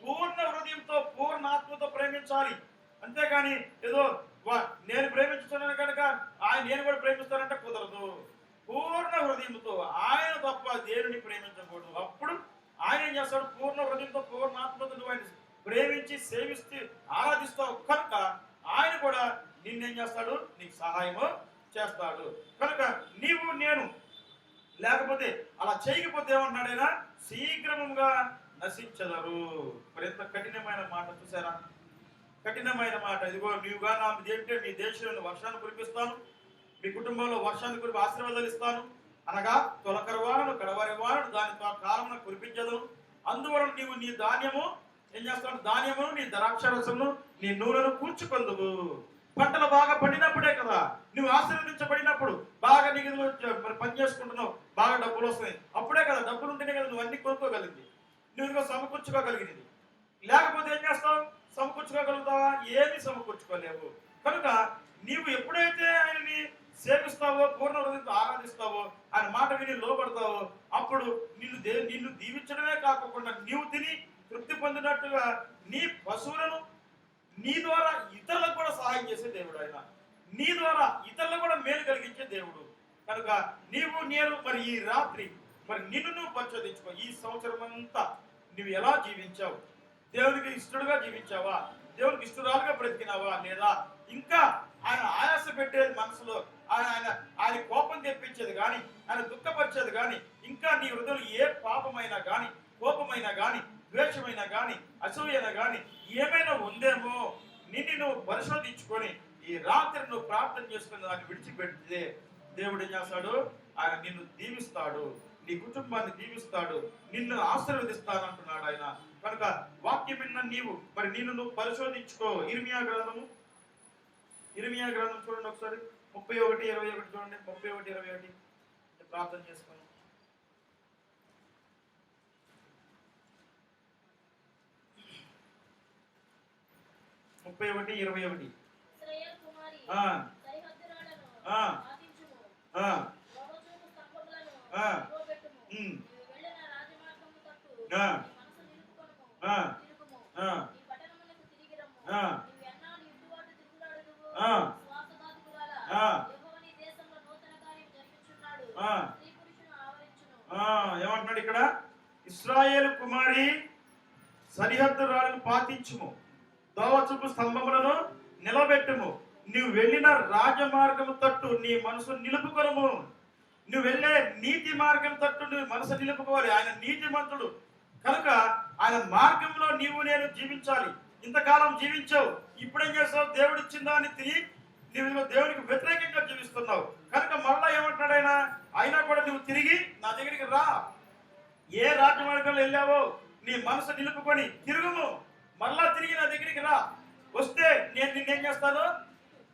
పూర్ణ హృదయంతో పూర్ణ ఆత్మతో ప్రేమించాలి. అంతేగాని ఏదో నేను ప్రేమించుతున్నాను కనుక నేను కూడా ప్రేమిస్తానంటే కుదరదు. పూర్ణ హృదయంతో ఆయన తప్ప దేవుని ప్రేమించకూడదు. అప్పుడు ఆయన ఏం చేస్తాడు? పూర్ణ హృదయంతో పూర్ణ ఆత్మతో నువ్వు ఆయన ప్రేమించి సేవిస్తూ ఆరాధిస్తావు కనుక ఆయన కూడా నిన్నేం చేస్తాడు? నీకు సహాయము చేస్తాడు. కనుక నీవు నేను లేకపోతే అలా చేయకపోతే ఏమంటున్నాడైనా? శీఘ్రముగా నశించదరు. మరి ఎంత కఠినమైన మాట చూసారా? కఠినమైన మాట. ఇదిగో నీవుగా నా ఏంటంటే మీ దేశంలో వర్షాన్ని కురిపిస్తాను, మీ కుటుంబంలో వర్షాన్ని కురిపి ఆశీర్వాదాలు ఇస్తాను, అనగా తొలకరి వానను కడవరి వానను దాని కాలమున కురిపించదు. అందువలన నీవు నీ ధాన్యము ఏం చేస్తాడు? ధాన్యమును నీ ద్రాక్షరసమును నీ నూనెను కూర్చుకొందువు. పంటలు బాగా పండినప్పుడే కదా, నువ్వు ఆశీర్వదించబడినప్పుడు, బాగా నీకు మరి పని చేసుకుంటున్నావు, బాగా డబ్బులు వస్తాయి, అప్పుడే కదా, డబ్బులు ఉంటేనే కదా నువ్వు అన్ని కొనుక్కోగలిగింది, నువ్వు ఇదిగో సమకూర్చుకోగలిగింది. లేకపోతే ఏం చేస్తావు? సమకూర్చుకోగలుగుతావా? ఏమీ సమకూర్చుకోలేవు. కనుక నీవు ఎప్పుడైతే ఆయనని సేవిస్తావో, పూర్ణ హృదయంతో ఆరాధిస్తావో, ఆయన మాట విని లోబడతావో, అప్పుడు నిన్ను దీవించడమే కాకుండా నీవు తిని తృప్తి పొందినట్టుగా నీ పశువులను నీ ద్వారా ఇతరులకు కూడా సహాయం చేసే దేవుడు ఆయన. నీ ద్వారా ఇతరులకు కూడా మేలు కలిగించే దేవుడు. కనుక నీవు నేను మరి ఈ రాత్రి మరి నిన్ను నువ్వు పరిశోధించుకో. ఈ సంవత్సరం అంతా నువ్వు ఎలా జీవించావు? దేవునికి ఇష్టడుగా జీవించావా? దేవునికి ఇష్టరాలుగా బ్రతికినావా? లేదా ఇంకా ఆయన ఆయాస పెట్టేది మనసులో, ఆయన కోపం తెప్పించేది కానీ, ఆయన దుఃఖపరిచేది కానీ, ఇంకా నీ హృదయంలో ఏ పాపమైనా కానీ, కోపమైనా కానీ, ద్వేషమైనా కానీ, అసూయైనా కానీ ఏమైనా ఉందేమో నిన్ను నువ్వు పరిశోధించుకొని ఈ రాత్రి నువ్వు ప్రార్థన చేసుకుని దాన్ని విడిచిపెడితే దేవుడు ఏం చేస్తాడు? ఆయన నిన్ను దీవిస్తాడు, నీ కుటుంబాన్ని దీవిస్తాడు, నిన్ను ఆశీర్వదిస్తాను అంటున్నాడు ఆయన. కనుక వాక్యం విన్న నీవు మరి నిన్ను నువ్వు పరిశోధించుకో. ఇర్మియా గ్రంథం చూడండి ఒకసారి, 31:21 చూడండి. 31:21 ప్రార్థన చేసుకోండి. 31:21 ఏమంటున్నాడు ఇక్కడ? ఇశ్రాయేలు కుమారి సరిహద్దు రాళ్ళను పాతించుము, దోవచూపు స్తంభములను నిలబెట్టుము, నువ్వు వెళ్ళిన రాజమార్గము తట్టు నీ మనసు నిలుపుకొనుము. నువ్వు వెళ్ళే నీతి మార్గం తట్టు నువ్వు మనసు నిలుపుకోవాలి. ఆయన నీతిమంతుడు కనుక ఆయన మార్గంలో నీవు నేను జీవించాలి. ఇంతకాలం జీవించావు, ఇప్పుడేం చేస్తావు? దేవుడు ఇచ్చిన దాన్ని తిని నువ్వు దేవునికి వ్యతిరేకంగా జీవిస్తున్నావు. కనుక మళ్ళా ఏమంటున్నాడు ఆయన? అయినా కూడా నువ్వు తిరిగి నా దగ్గరికి రా. ఏ రాజమార్గంలో వెళ్ళావో నీ మనసు నిలుపుకొని తిరుగుము, మళ్ళా తిరిగి నా దగ్గరికి రా. వస్తే నేను నిన్నేం చేస్తాను?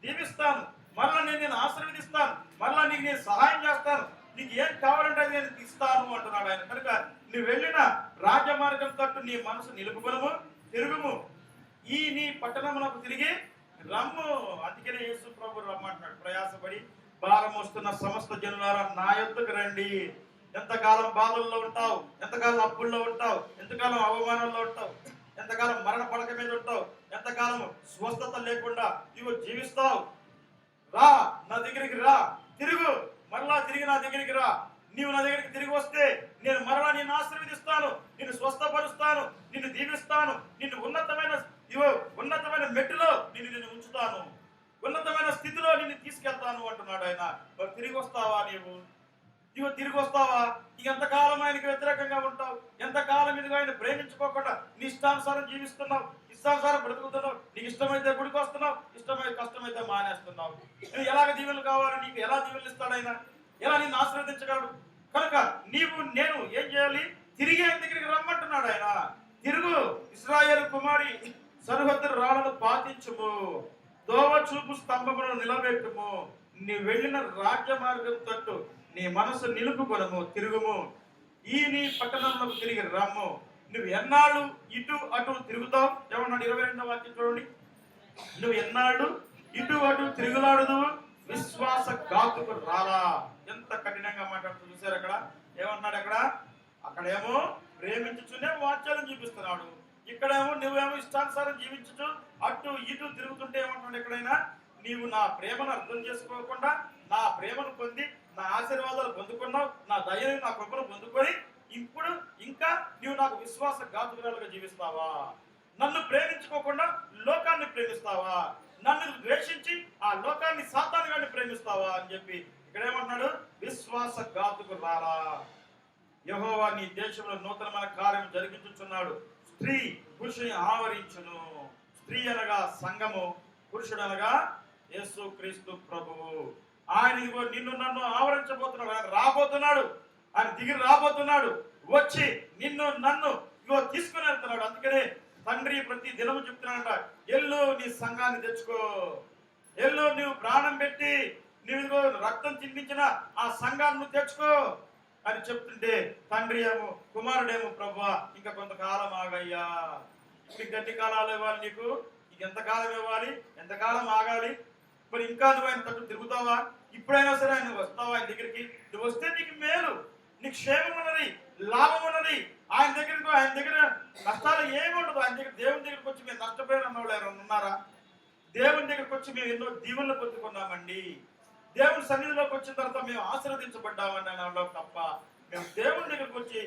దీవిస్తాను, మళ్ళా నేను ఆశీర్వదిస్తాను, మళ్ళా నీకు నేను సహాయం చేస్తాను, నీకు ఏం కావాలంటే అది నేను ఇస్తాను అంటున్నాడు ఆయన. కనుక నువ్వు వెళ్ళిన రాజమార్గం తట్టు నీ మనసు నిలుపుకొనుము, తిరుగుము, ఈ నీ పట్టణమునకు తిరిగి రమ్ము. అందుకనే యేసు ప్రభు రమ్మంటున్నాడు. ప్రయాసపడి భారం వస్తున్న సమస్త జనులారా నా యొద్దకు రండి. ఎంతకాలం బాధల్లో ఉంటావు, ఎంతకాలం అప్పుల్లో ఉంటావు, ఎంతకాలం అవమానంలో ఉంటావు, ఎంతకాలం మరణ పడక మీద ఉంటావు, ఎంతకాలం స్వస్థత లేకుండా నీవు జీవిస్తావు? రా, నా దగ్గరికి రా, తిరుగు, మరలా తిరిగి నా దగ్గరికి రా. నీవు నా దగ్గరికి తిరిగి వస్తే నేను మరలా నిన్ను ఆశీర్వదిస్తాను, నిన్ను స్వస్థపరుస్తాను, నిన్ను దీవిస్తాను, నిన్ను ఉన్నతమైన మెట్టులో నిన్ను ఉంచుతాను, ఉన్నతమైన స్థితిలో నిన్ను తీసుకెళ్తాను అంటున్నాడు ఆయన. మరి తిరిగి వస్తావా? నీవు తిరిగి వస్తావా? నీకు ఎంతకాలం ఆయనకి వ్యతిరేకంగా ఉంటావు? ఎంతకాలం ఇదిగో ఆయన ప్రేమించుకోకుండా నీ ఇష్టానుసారం జీవిస్తున్నావు, ఇష్టానుసారం బ్రతుకుతున్నావు, నీకు ఇష్టమైతే గుడికి వస్తున్నావు, ఇష్టమైతే కష్టమైతే మానేస్తున్నావు. నువ్వు ఎలాగ దీవెనలు కావాలి? నీకు ఎలా దీవెనలు ఇస్తాడు ఆయన? ఎలా నిన్ను ఆశీర్వదించగలడు? కనుక నీవు నేను ఏం చేయాలి? తిరిగి ఆయన దగ్గరికి రమ్మంటున్నాడు ఆయన. తిరుగు, ఇశ్రాయేలు కుమారి సరిహద్దు రాళ్ళను పాతించుము, దోవ చూపు స్తంభములను నిలబెట్టుము, నీ వెళ్ళిన రాజ్య మార్గం తట్టు నీ మనసు నిలుపుకొనము, తిరుగుము, ఈ నీ పట్టణంలో తిరిగి రమ్ము. నువ్వు ఎన్నాళ్ళు ఇటు అటు తిరుగుతావు? ఏమన్నాడు? 22వ వాక్యం చూడండి. నువ్వు ఎన్నాళ్ళు ఇటు అటు తిరుగులాడదు, విశ్వాస ఘాతుకు రాలా. ఎంత కఠినంగా మాట్లాడుతూ చూసారు అక్కడ. ఏమన్నాడు అక్కడ? అక్కడేమో ప్రేమించుచునే వాక్యాలను చూపిస్తున్నాడు, ఇక్కడేమో నువ్వేమో ఇష్టానుసారం జీవించు అటు ఇటు తిరుగుతుంటే ఏమంటున్నాడు? ఎక్కడైనా నీవు నా ప్రేమను అర్థం చేసుకోకుండా నా ప్రేమను పొంది నా ఆశీర్వాదాలు పొందుకున్నావు, నా దయని నా కృపను పొందుకొని ఇప్పుడు ఇంకా నీవు నాకు విశ్వాస ఘాతుకురాలుగా జీవిస్తావా? నన్ను ప్రేమించుకోకుండా లోకాన్ని ప్రేమిస్తావా? నన్ను ద్వేషించి ఆ లోకాన్ని సాతానుగాన్ని ప్రేమిస్తావా అని చెప్పి ఇక్కడ ఏమంటున్నాడు? విశ్వాస ఘాతుకురాలా, యెహోవా నీ దేశంలో నూతనమైన కార్యం జరిగించుచున్నాడు. స్త్రీ పురుషుని ఆవరించును. స్త్రీ అనగా సంఘము, పురుషుడు అనగా యేసు క్రీస్తు ప్రభువు. ఆయన ఇదిగో నిన్ను నన్ను ఆవరించబోతున్నాడు. ఆయన రాబోతున్నాడు, ఆయన దిగి రాబోతున్నాడు, వచ్చి నిన్ను నన్ను ఇగో తీసుకుని వెళ్తున్నాడు. అందుకనే తండ్రి ప్రతి దినము చెప్తున్నాడంట, ఎల్లు నీ సంఘాన్ని తెచ్చుకో, ఎల్లో నువ్వు ప్రాణం పెట్టి నువ్వు రక్తం చిందించిన ఆ సంఘాన్ని నువ్వు తెచ్చుకో అని చెప్తుంటే తండ్రి ఏమో కుమారుడేమో ప్రభువా ఇంకా కొంతకాలం ఆగయ్యా, ఇప్పుడు గట్టి కాలాలు ఇవ్వాలి నీకు, నీకు ఎంతకాలం ఇవ్వాలి, ఎంతకాలం ఆగాలి, మరి ఇంకా నువ్వు ఆయన తట్టు తిరుగుతావా, ఇప్పుడైనా సరే ఆయన వస్తావా ఆయన దగ్గరికి, నువ్వు వస్తే నీకు మేలు, నీకు క్షేమం ఉన్నది, లాభం ఉన్నది. ఆయన దగ్గర నష్టాలు ఏమి ఉండదు. ఆయన దగ్గర దేవుని దగ్గరికి వచ్చి మేము నష్టపోయిన వాళ్ళు ఎవరైనా ఉన్నారా? దేవుని దగ్గరికి వచ్చి మేము ఎన్నో దీవెనలు పొందుకున్నామండి, దేవుని సన్నిధిలోకి వచ్చిన తర్వాత మేము ఆశీర్వదించబడ్డామని అనే తప్ప మేము దేవుని దగ్గరికి వచ్చి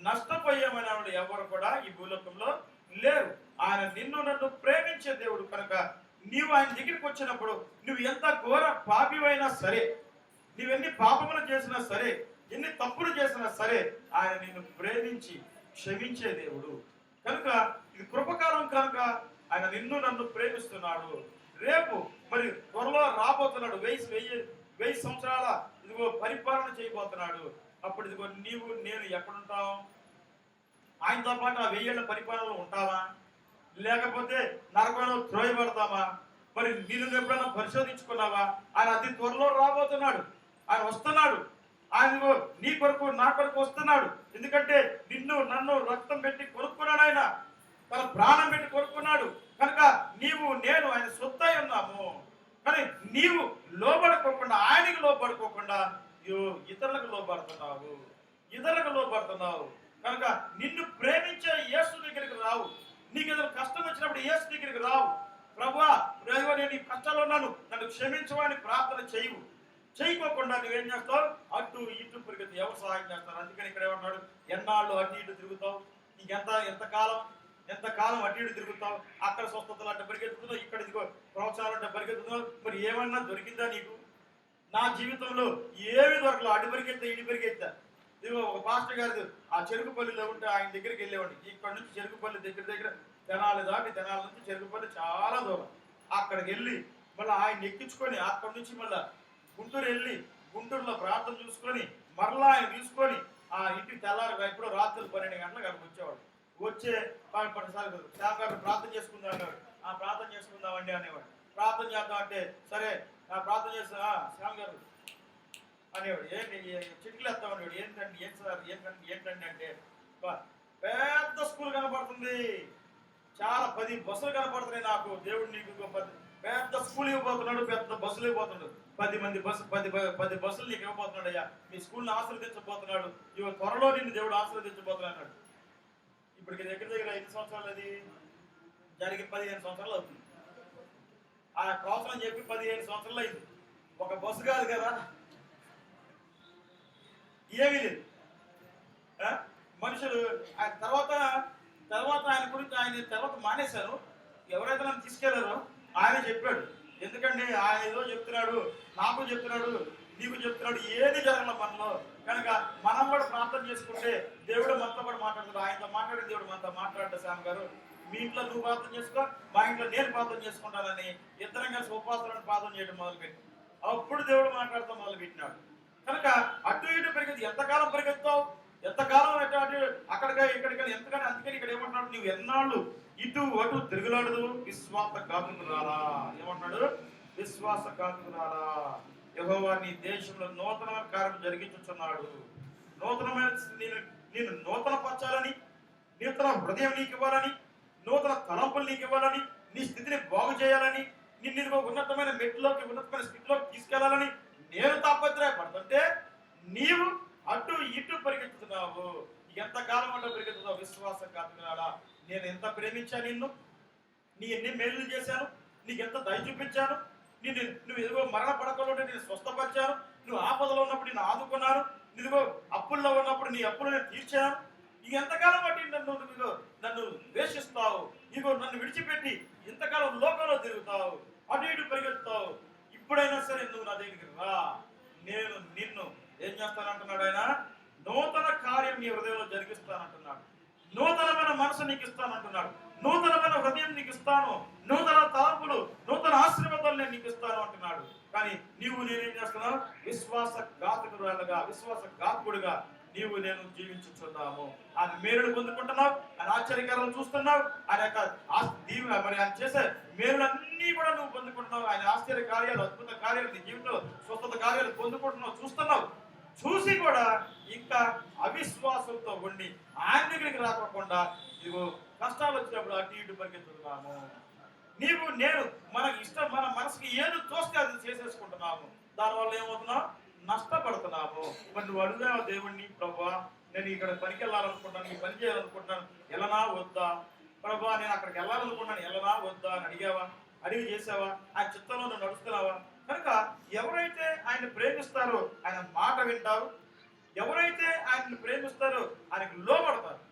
నష్టపోయామనే వాళ్ళు ఎవరు కూడా ఈ భూలోకంలో లేరు. ఆయన నిన్ను నన్ను ప్రేమించే దేవుడు కనుక నీవు ఆయన దగ్గరికి వచ్చినప్పుడు నువ్వు ఎంత ఘోర పాపివైనా సరే, నువ్వెన్ని పాపములు చేసినా సరే, ఎన్ని తప్పులు చేసినా సరే ఆయన నిన్ను ప్రేమించి క్షమించే దేవుడు కనుక ఇది కృపకాలం కనుక ఆయన నిన్ను నన్ను ప్రేమిస్తున్నాడు. రేపు మరి త్వరలో రాబోతున్నాడు, వెయ్యి సంవత్సరాల ఇదిగో పరిపాలన చేయబోతున్నాడు. అప్పుడు ఇదిగో నీవు నేను ఎక్కడుంటాం? ఆయనతో పాటు ఆ 1000 ఏళ్ల పరిపాలనలో ఉంటావా, లేకపోతే నరకంలో త్రోయబడతామా? మరి నిన్ను ఎప్పుడైనా పరిశోధించుకున్నావా? ఆయన అతి త్వరలో రాబోతున్నాడు, ఆయన వస్తున్నాడు, ఆయన నీ కొరకు నా కొరకు వస్తున్నాడు. ఎందుకంటే నిన్ను నన్ను రక్తం పెట్టి కొనుక్కున్నాడు, ఆయన తన ప్రాణం పెట్టి కొనుక్కున్నాడు కనుక నీవు నేను ఆయన సొత్తై ఉన్నాము. కానీ నీవు లోబడుకోకుండా, ఆయనకి లోబడుకోకుండా ఇతరులకు లోబడుతున్నావు కనుక నిన్ను ప్రేమించే యేసు దగ్గరికి రావు. నీకు ఏదైనా కష్టం వచ్చినప్పుడు యేసు దగ్గరికి రావు. ప్రభువా నేను ఈ కష్టాలు ఉన్నాను, నన్ను క్షమించమని ప్రార్థన చేయకోకుండా నువ్వేం చేస్తావు? అటు ఇటు పరిగెత్తి ఎవరు సహాయం చేస్తారు? అందుకని ఇక్కడ ఏమన్నాడు, ఎన్నాళ్ళు అటు ఇటు తిరుగుతావు, నీకు ఎంతకాలం అటు ఇటు తిరుగుతావు, అక్కడ స్వస్థతలు అంటే పరిగెత్తుతున్నావు, ఇక్కడ ఇదిగో ప్రోత్సాహాలు అంటే పరిగెత్తుతున్నావు. మరి ఏమన్నా దొరికిందా నీకు? నా జీవితంలో ఏమి దొరకలేదు, అటు పరిగెత్తా ఇటు పరిగెత్తా. ఇదిగో ఒక పాస్టర్ గారి ఆ చెరుకుపల్లిలో ఉంటే ఆయన దగ్గరికి వెళ్ళేవాడిని. ఇక్కడ నుంచి చెరుకుపల్లి దగ్గర తెనాలి దాటి, తెనాలి నుంచి చెరుకుపల్లి చాలా దూరం. అక్కడికి వెళ్ళి మళ్ళీ ఆయన ఎక్కించుకొని అక్కడి నుంచి మళ్ళీ గుంటూరు వెళ్ళి గుంటూరులో ప్రార్థన చూసుకొని మరలా ఆయన తీసుకొని ఆ ఇంటికి తెల్లారు ఎప్పుడో రాత్రులు 12 గంటలకు అక్కడికి వచ్చేవాడు. వచ్చే 10 శ్యామ్ గారు ప్రార్థన చేసుకుందాం అనేవాడు. ఆ ప్రార్థన చేసుకుందామండి అనేవాడు. ప్రార్థన చేద్దాం అంటే సరే ప్రార్థన చేస్తా శ్యామ్ గారు అనేవాడు. ఏంటి చిటికలు వేస్తామనేవాడు. ఏంటండి ఏం సార్ ఏంటండి అంటే పెద్ద స్కూల్ కనపడుతుంది, చాలా 10 బస్సులు కనపడుతున్నాయి నాకు, దేవుడు నీకు పెద్ద స్కూల్ ఇవ్వబోతున్నాడు, పెద్ద బస్సులు ఇవ్వబోతున్నాడు, 10 బస్సులు నీకు ఇవ్వబోతున్నాడు అయ్యా, మీ స్కూల్ని ఆశీర్వదించబోతున్నాడు, ఇవి త్వరలో నిన్ను దేవుడు ఆశీర్వదించబోతున్నాడు. ఇప్పటికి దగ్గర 5 సంవత్సరాలు, అది జరిగి 15 సంవత్సరాలు అవుతుంది. ఆ ప్రోత్సాహం చెప్పి 15 సంవత్సరాలు అయింది. ఒక బస్సు కాదు కదా, ఏమీ లేదు. మనుషులు ఆయన తర్వాత ఆయన గురించి ఆయన తర్వాత మానేశారు. ఎవరైతే నన్ను తీసుకెళ్లారో ఆయన చెప్పాడు. ఎందుకంటే ఆయన ఏదో చెప్తున్నాడు, నాకు చెప్తున్నాడు, నీకు చెప్తున్నాడు, ఏది జరగల మనలో కనుక మనం కూడా ప్రార్థన చేసుకుంటే దేవుడు మనతో కూడా మాట్లాడుతాడు. ఆయనతో మాట్లాడిన దేవుడు మనతో మాట్లాడాడు. శ్యామ్ గారు మీ ఇంట్లో నువ్వు ప్రార్థన చేసుకో, మా ఇంట్లో నేను ప్రార్థన చేసుకుంటానని ఇద్దరం కలిసి ఉపవాసాలను ప్రార్థన చేయడం మొదలుపెట్టి అప్పుడు దేవుడు మాట్లాడతాం మొదలుపెట్టినాడు. కనుక అటు ఇటు పరిగెత్తి ఎంతకాలం పరిగెత్తావు, ఎంతకాలం అటు అక్కడికి ఇక్కడికి ఎంతగానే. అందుకని ఇక్కడ ఏమంటున్నాడు, నువ్వు ఎన్నాళ్ళు ఇటు అటు తిరుగులాడదు, విశ్వాసఘాతుకురాలా. ఏమంటున్నాడు, విశ్వాసఘాతుకురాలా, యెహోవా నీ దేశంలో నూతనమైన కార్యం జరిగించుచున్నాడు. నూతనమైన నేను నూతన పరచాలని, నూతన హృదయం నీకు ఇవ్వాలని, నూతన తలంపులు నీకు ఇవ్వాలని, నీ స్థితిని బాగు చేయాలని, నిన్ను ఉన్నతమైన మెట్లోకి ఉన్నతమైన స్థితిలోకి తీసుకెళ్లాలని నేను తాపత్రయపడుతుంటే నీవు అటు ఇటు పరిగెత్తుతున్నావు. ఎంతకాలం అంటే పరిగెత్తుతున్నావు? విశ్వాసఘాతుకురాలా, నేను ఎంత ప్రేమించాను నిన్ను, నీ ఎన్ని మేలు చేశాను, నీకు ఎంత దయ చూపించాను, నువ్వు ఎదుగో మరణ పడకలో నేను స్వస్థపరిచాను, నువ్వు ఆపదలో ఉన్నప్పుడు నేను ఆదుకున్నాను, నువ్వు అప్పుల్లో ఉన్నప్పుడు నీ అప్పులు నేను తీర్చాను. ఎంతకాలం బట్టి నన్ను ద్వేషిస్తావు, ఇగో నన్ను విడిచిపెట్టి ఇంతకాలం లోకంలో తిరుగుతావు, అటు ఇటు పరిగెత్తుతావు. ఇప్పుడైనా సరే నువ్వు నా దగ్గరికి రా, నేను నిన్ను ఏం చేస్తానంటున్నాడు ఆయన, నూతన కార్యం నీ హృదయంలో జరిగిస్తానంటున్నాడు, నూతనమైన మనసు నీకు ఇస్తానంటున్నాడు, నూతనమైన హృదయం నీకు ఇస్తాను, నూతన తలంపులు, నూతన ఆశీర్వాదాలు నేను నీకు ఇస్తాను అంటున్నాడు. కానీ నేనేం చేస్తున్నాను? విశ్వాసఘాతకుడుగా నీవు నేను జీవించుచున్నాము. ఆయన మేలుడు పొందుకుంటున్నావు, ఆయన ఆశ్చర్యకరాలు చూస్తున్నావు, ఆయన యొక్క మరి ఆయన చేసే మేలులన్నీ అన్నీ కూడా నువ్వు పొందుకుంటున్నావు. ఆయన ఆశ్చర్య కార్యాలు, అద్భుత కార్యాలు, నీ జీవితంలో స్వస్థత కార్యాలు పొందుకుంటున్నావు, చూస్తున్నావు. చూసి కూడా ఇంకా అవిశ్వాసంతో ఉండి ఆయన దగ్గరికి రాకుండా ఇదిగో కష్టాలు వచ్చినప్పుడు అటు ఇటు పరిగెత్తుతున్నాము. నేను మనకి ఇష్టం, మన మనసుకి ఏది తోస్తే అది చేసేసుకుంటున్నాము. దానివల్ల ఏమవుతున్నావు? నష్టపడుతున్నాము. మరి నువ్వు అడుగుతావు దేవుణ్ణి, ప్రభువా నేను ఇక్కడ పనికి వెళ్ళాలనుకుంటున్నాను, ఈ పని చేయాలనుకుంటున్నాను, వెళ్ళనా వద్దా? ప్రభువా నేను అక్కడికి వెళ్ళాలనుకుంటున్నాను, వెళ్ళనా వద్దా అని అడిగావా? అడిగి చేసావా? ఆయన చిత్తంలో నువ్వు నడుస్తున్నావా? కనుక ఎవరైతే ఆయన ప్రేమిస్తారో ఆయన మాట వింటారు, ఎవరైతే ఆయన్ని ప్రేమిస్తారో ఆయనకు లోబడతారు.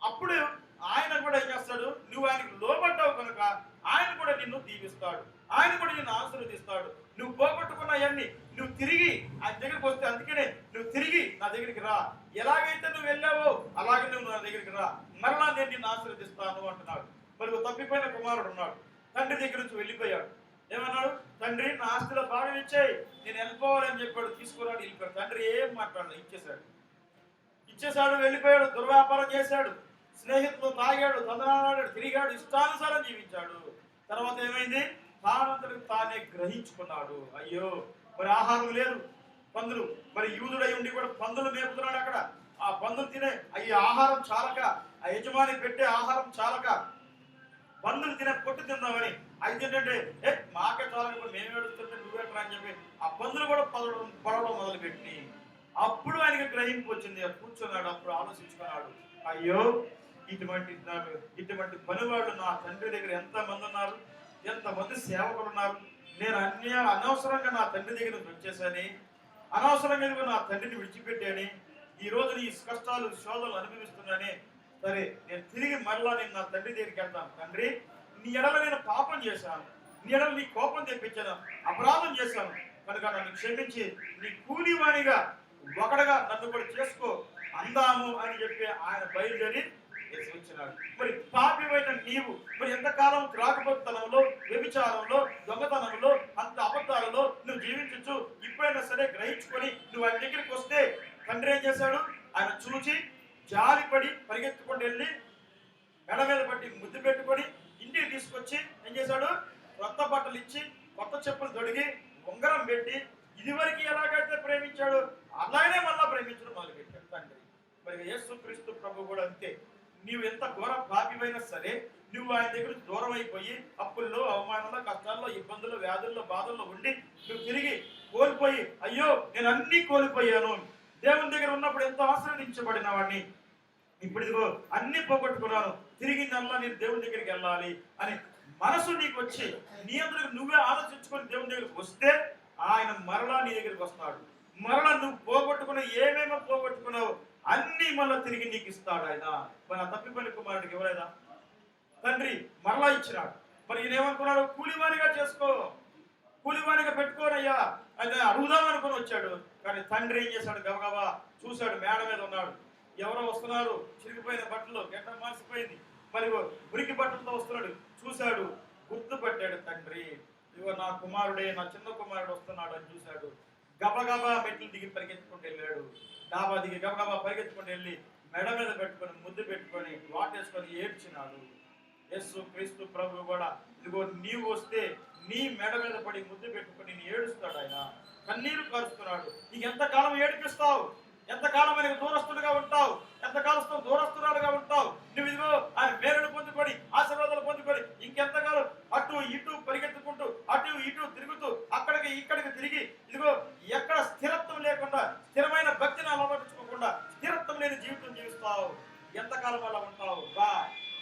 అప్పుడు ఆయన కూడా ఏం చేస్తాడు? నువ్వు ఆయనకు లోబడ్డావు కనుక ఆయన కూడా నిన్ను దీవిస్తాడు, ఆయన కూడా నిన్ను ఆశీర్వదిస్తాడు. నువ్వు పోగొట్టుకున్నవన్నీ నువ్వు తిరిగి ఆయన దగ్గరికి వస్తే, అందుకనే నువ్వు తిరిగి నా దగ్గరికి రా, ఎలాగైతే నువ్వు వెళ్ళావో అలాగే నువ్వు నా దగ్గరికి రా, మరలా నేను నిన్ను ఆశీర్వదిస్తాను అంటున్నాడు. మరి తప్పిపోయిన కుమారుడు ఉన్నాడు, తండ్రి దగ్గర నుంచి వెళ్ళిపోయాడు. ఏమన్నాడు? తండ్రి నా ఆస్తిలో భాగం ఇచ్చేయి, నేను వెళ్ళిపోవాలని చెప్పాడు. తీసుకురాడు, వెళ్ళిపోయాడు. తండ్రి ఏం మాట్లాడలేదు, ఇచ్చేశాడు, వెళ్ళిపోయాడు. దుర్వ్యాపారం చేశాడు, స్నేహితులు తాగాడు, తందనాడాడు, తిరిగాడు, ఇష్టానుసారం జీవించాడు. తర్వాత ఏమైంది? తానంతటికి తానే గ్రహించుకున్నాడు. అయ్యో మరి ఆహారం లేదు, పందులు, మరి యూదుడై ఉండి కూడా పందులు మేపుతున్నాడు అక్కడ. ఆ పందులు తినే అయ్యి ఆహారం చాలక, ఆ యజమాని పెట్టే ఆహారం చాలక పందులు తినే పొట్టు తిందామని అయితే ఏంటంటే మాకే చాలకపోతే మేము ఏడుస్తుంటే నువ్వెట్రా అని చెప్పి ఆ పందులు కూడా పడవడం మొదలుపెట్టి అప్పుడు ఆయనకి గ్రహింపు వచ్చింది. కూర్చున్నాడు, అప్పుడు ఆలోచించుకున్నాడు, అయ్యో ఇటువంటి పనివాళ్ళు నా తండ్రి దగ్గర ఎంతమంది ఉన్నారు, ఎంతమంది సేవకులు ఉన్నారు. నేను అనవసరంగా నా తండ్రి దగ్గర నుంచి వచ్చేసాని, అనవసరంగా నా తండ్రిని విడిచిపెట్టాని, ఈ రోజు నీ కష్టాలు శోధనలు అనుభవిస్తున్నాని. సరే నేను తిరిగి మరలా నేను నా తండ్రి దగ్గరికి వెళ్తాను. తండ్రి నీ ఎడల నేను పాపం చేశాను, నీ ఎడల నీ కోపం తెప్పించాను, అపరాధం చేశాను కనుక నన్ను క్షమించి నీ కూలివాణిగా ఒకడగా నన్ను కూడా చేసుకో అందాము అని చెప్పి ఆయన బయలుదేరి వచ్చినాడు. మరి పాపివైన నీవు మరి ఎంతకాలం త్రాగుబోతుతనంలో, వ్యభిచారంలో, దొంగతనంలో, అంత అబద్ధాలలో నువ్వు జీవించచ్చు. ఇప్పుడైనా సరే గ్రహించుకొని నువ్వు ఆయన దగ్గరికి వస్తే తండ్రి ఏం చేశాడు? ఆయన చూచి జాలిపడి పరిగెత్తుకొని వెళ్ళి మెడ మీద పట్టి ముద్దు పెట్టుకొని ఇంటికి తీసుకొచ్చి ఏం చేశాడు? కొత్త బట్టలు ఇచ్చి, కొత్త చెప్పులు తొడిగి, ఉంగరం పెట్టి, ఇదివరకు ఎలాగైతే ప్రేమించాడు అలాగే మళ్ళా ప్రేమించడం మొదలుపెట్టాడు తండ్రి. మరి యేసుక్రీస్తు ప్రభు కూడా అంతే. నీవు ఎంత ఘోర పాపివైనా సరే నువ్వు ఆయన దగ్గర దూరం అయిపోయి అప్పుల్లో, అవమానంలో, కష్టాల్లో, ఇబ్బందుల్లో, వ్యాధుల్లో, బాధల్లో ఉండి నువ్వు తిరిగి కోల్పోయి అయ్యో నేను అన్ని కోల్పోయాను, దేవుని దగ్గర ఉన్నప్పుడు ఎంతో ఆశ్రయించబడిన వాడిని, ఇప్పుడు ఇదిగో అన్ని పోగొట్టుకున్నాను, తిరిగి నల్లా నేను దేవుని దగ్గరికి వెళ్ళాలి అని మనసు నీకు వచ్చి నీ అందరికి నువ్వే ఆలోచించుకొని దేవుని దగ్గరికి వస్తే ఆయన మరలా నీ దగ్గరికి వస్తాడు. మరలా నువ్వు పోగొట్టుకున్న ఏమేమో పోగొట్టుకున్నావు అన్ని మళ్ళా తిరిగి నీకు ఇస్తాడు ఆయన. మన తప్పిపోయిన కుమారుడికి ఇవ్వలేదా? తండ్రి మరలా ఇచ్చినాడు. మరి ఈయన ఏమనుకున్నాడు? కూలివానిగా చేసుకో, కూలివానిగా పెట్టుకోనయ్యా అని అడుగుదాం అనుకుని వచ్చాడు. కానీ తండ్రి ఏం చేశాడు? గబగబా చూశాడు, మేడ మీద ఉన్నాడు, ఎవరో వస్తున్నారు, చిరిగిపోయిన బట్టలు, గడ్డం మాసిపోయింది, మరి ఉరికి బట్టలతో వస్తున్నాడు. చూశాడు, గుర్తుపట్టాడు తండ్రి. ఇగో నా కుమారుడే, నా చిన్న కుమారుడు వస్తున్నాడు అని చూశాడు. గబగబా మెట్లు దిగి పరిగెత్తుకుంటూ వెళ్ళాడు. డాబా దిగి గబగబా పరిగెత్తుకుంటూ వెళ్ళి మెడ మీద పెట్టుకొని ముద్దు పెట్టుకొని వాటేసుకొని ఏడ్చినాడు. యేసు క్రీస్తు ప్రభు కూడా ఇదిగో నీవు వస్తే నీ మెడ మీద పడి ముద్దు పెట్టుకొని నేను ఏడుస్తాడు. ఆయన కన్నీరు కరుస్తున్నాడు. నీకు ఎంతకాలం ఏడిపిస్తావు? ఎంతకాలం ఆయనకు దూరస్తుడుగా ఉంటావు? ఎంతకాలం దూరస్తురాలుగా ఉంటావు? నువ్వు ఇదిగో ఆయన మేలును పొందుకొని, ఆశీర్వాదాలు పొందుకొని ఇంకెంతకాలం అటు ఇటు పరిగెత్తుకుంటూ, అటు ఇటు తిరుగుతూ, అక్కడికి ఇక్కడికి తిరిగి, ఇదిగో ఎక్కడ స్థిరత్వం లేకుండా, స్థిరమైన భక్తిని అలవర్చుకోకుండా స్థిరత్వం లేని జీవితం జీవిస్తావు. ఎంతకాలం అలా ఉంటావు? బా